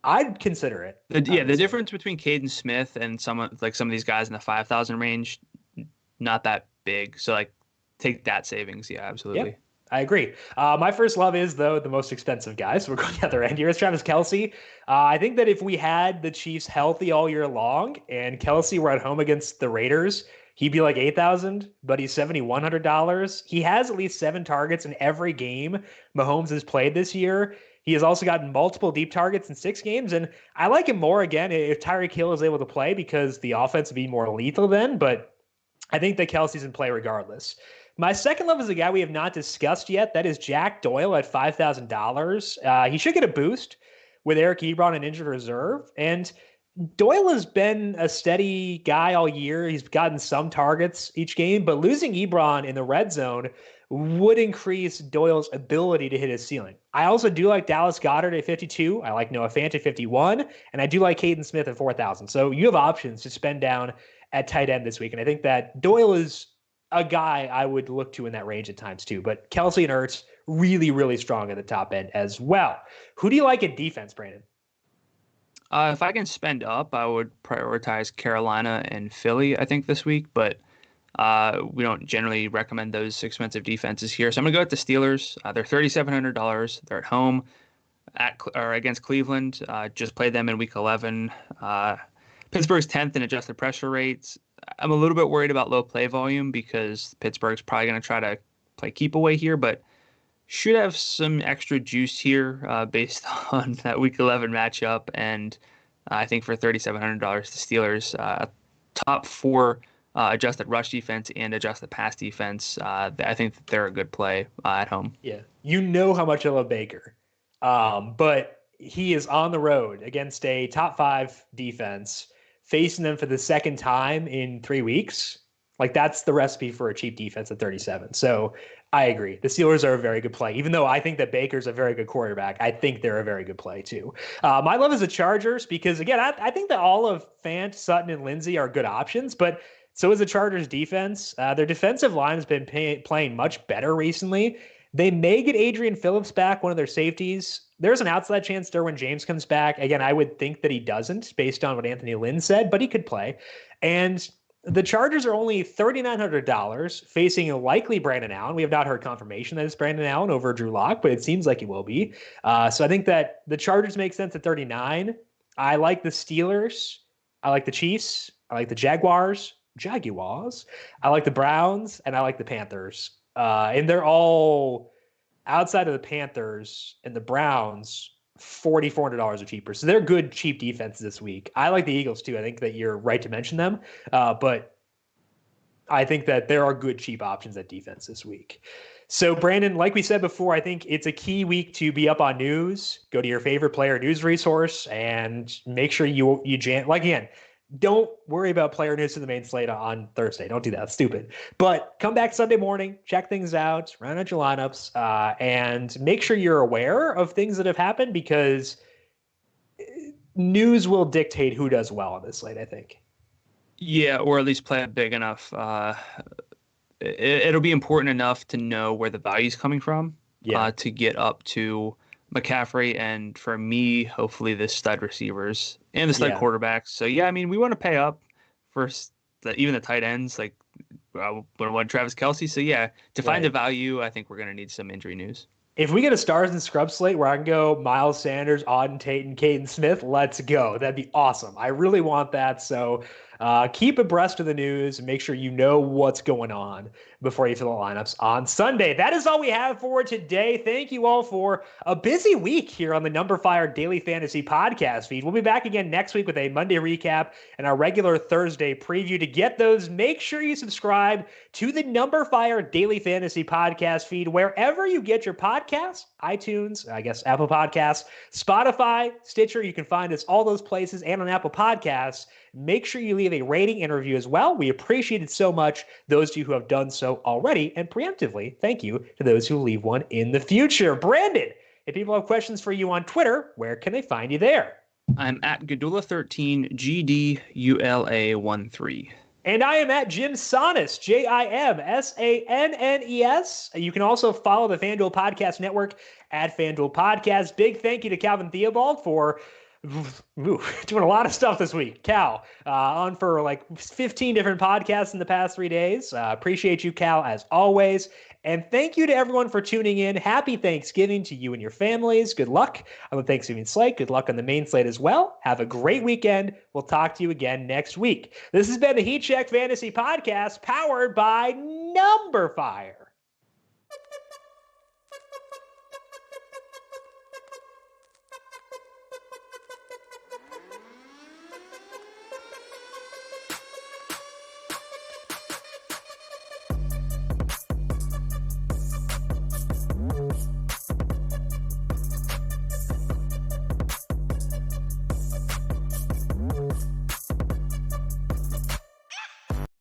I'd consider it. The difference between Caden Smith and some of these guys in the 5,000 range, not that big. So take that savings. Yeah, absolutely. Yep, I agree. My first love is though the most expensive guy. So we're going the other end here. It's Travis Kelce. I think that if we had the Chiefs healthy all year long and Kelce were at home against the Raiders, he'd be like $8,000, but he's $7,100. He has at least 7 targets in every game Mahomes has played this year. He has also gotten multiple deep targets in 6 games, and I like him more again if Tyreek Hill is able to play because the offense would be more lethal then, but I think that Kelce's in play regardless. My second love is a guy we have not discussed yet. That is Jack Doyle at $5,000. He should get a boost with Eric Ebron in injured reserve. And Doyle has been a steady guy all year. He's gotten some targets each game, but losing Ebron in the red zone would increase Doyle's ability to hit his ceiling. I also do like Dallas Goedert at 52. I like Noah Fant at 51, and I do like Caden Smith at 4,000. So you have options to spend down at tight end this week, and I think that Doyle is a guy I would look to in that range at times too. But Kelce and Ertz really, really strong at the top end as well. Who do you like at defense, Brandon? If I can spend up, I would prioritize Carolina and Philly, I think, this week. But we don't generally recommend those expensive defenses here. So I'm going to go with the Steelers. They're $3,700. They're at home against Cleveland. Just played them in Week 11. Pittsburgh's 10th in adjusted pressure rates. I'm a little bit worried about low play volume because Pittsburgh's probably going to try to play keep away here, but should have some extra juice here based on that Week 11 matchup. And I think for $3,700, the Steelers, top 4 adjusted rush defense and adjusted pass defense, I think that they're a good play at home. Yeah, you know how much I love Baker, but he is on the road against a top 5 defense, facing them for the second time in 3 weeks. Like, that's the recipe for a cheap defense at 37. So I agree. The Steelers are a very good play. Even though I think that Baker's a very good quarterback, I think they're a very good play too. My love is the Chargers because, again, I think that all of Fant, Sutton, and Lindsey are good options, but so is the Chargers defense. Their defensive line has been playing much better recently. They may get Adrian Phillips back, one of their safeties. There's an outside chance Derwin James comes back. Again, I would think that he doesn't based on what Anthony Lynn said, but he could play. And the Chargers are only $3,900 facing a likely Brandon Allen. We have not heard confirmation that it's Brandon Allen over Drew Lock, but it seems like it will be. So I think that the Chargers make sense at 39. I like the Steelers. I like the Chiefs. I like the Jaguars. I like the Browns, and I like the Panthers. And they're all outside of the Panthers and the Browns, $4,400 or cheaper. So they're good, cheap defenses this week. I like the Eagles too. I think that you're right to mention them. But I think that there are good, cheap options at defense this week. So Brandon, like we said before, I think it's a key week to be up on news. Go to your favorite player news resource and make sure you like, again, don't worry about player news in the main slate on Thursday. Don't do that. It's stupid. But come back Sunday morning, check things out, round out your lineups, and make sure you're aware of things that have happened because news will dictate who does well on this slate, I think. Yeah, or at least play it big enough. It'll be important enough to know where the value is coming from to get up to McCaffrey and, for me, hopefully the stud receivers and the stud quarterbacks. So, yeah, I mean, we want to pay up for even the tight ends, like one Travis Kelce. So, yeah, to find the value, I think we're going to need some injury news. If we get a stars and scrubs slate where I can go Miles Sanders, Auden Tate, and Caden Smith, let's go. That'd be awesome. I really want that. So keep abreast of the news and make sure you know what's going on before you fill the lineups on Sunday. That is all we have for today. Thank you all for a busy week here on the Number Fire Daily Fantasy Podcast feed. We'll be back again next week with a Monday recap and our regular Thursday preview. To get those, make sure you subscribe to the Number Fire Daily Fantasy Podcast feed wherever you get your podcasts, iTunes, I guess Apple Podcasts, Spotify, Stitcher. You can find us all those places and on Apple Podcasts. Make sure you leave a rating and review as well. We appreciate it so much, those of you who have done so already, and preemptively, thank you to those who leave one in the future. Brandon, if people have questions for you on Twitter, where can they find you there? I'm at Gadula13, GDULA13. And I am at Jim Sannes, JIMSANNES. You can also follow the FanDuel Podcast Network at FanDuel Podcast. Big thank you to Calvin Theobald for doing a lot of stuff this week. Cal, on for like 15 different podcasts in the past 3 days. Appreciate you, Cal, as always. And thank you to everyone for tuning in. Happy Thanksgiving to you and your families. Good luck on the Thanksgiving slate. Good luck on the main slate as well. Have a great weekend. We'll talk to you again next week. This has been the Heat Check Fantasy Podcast powered by Number Fire.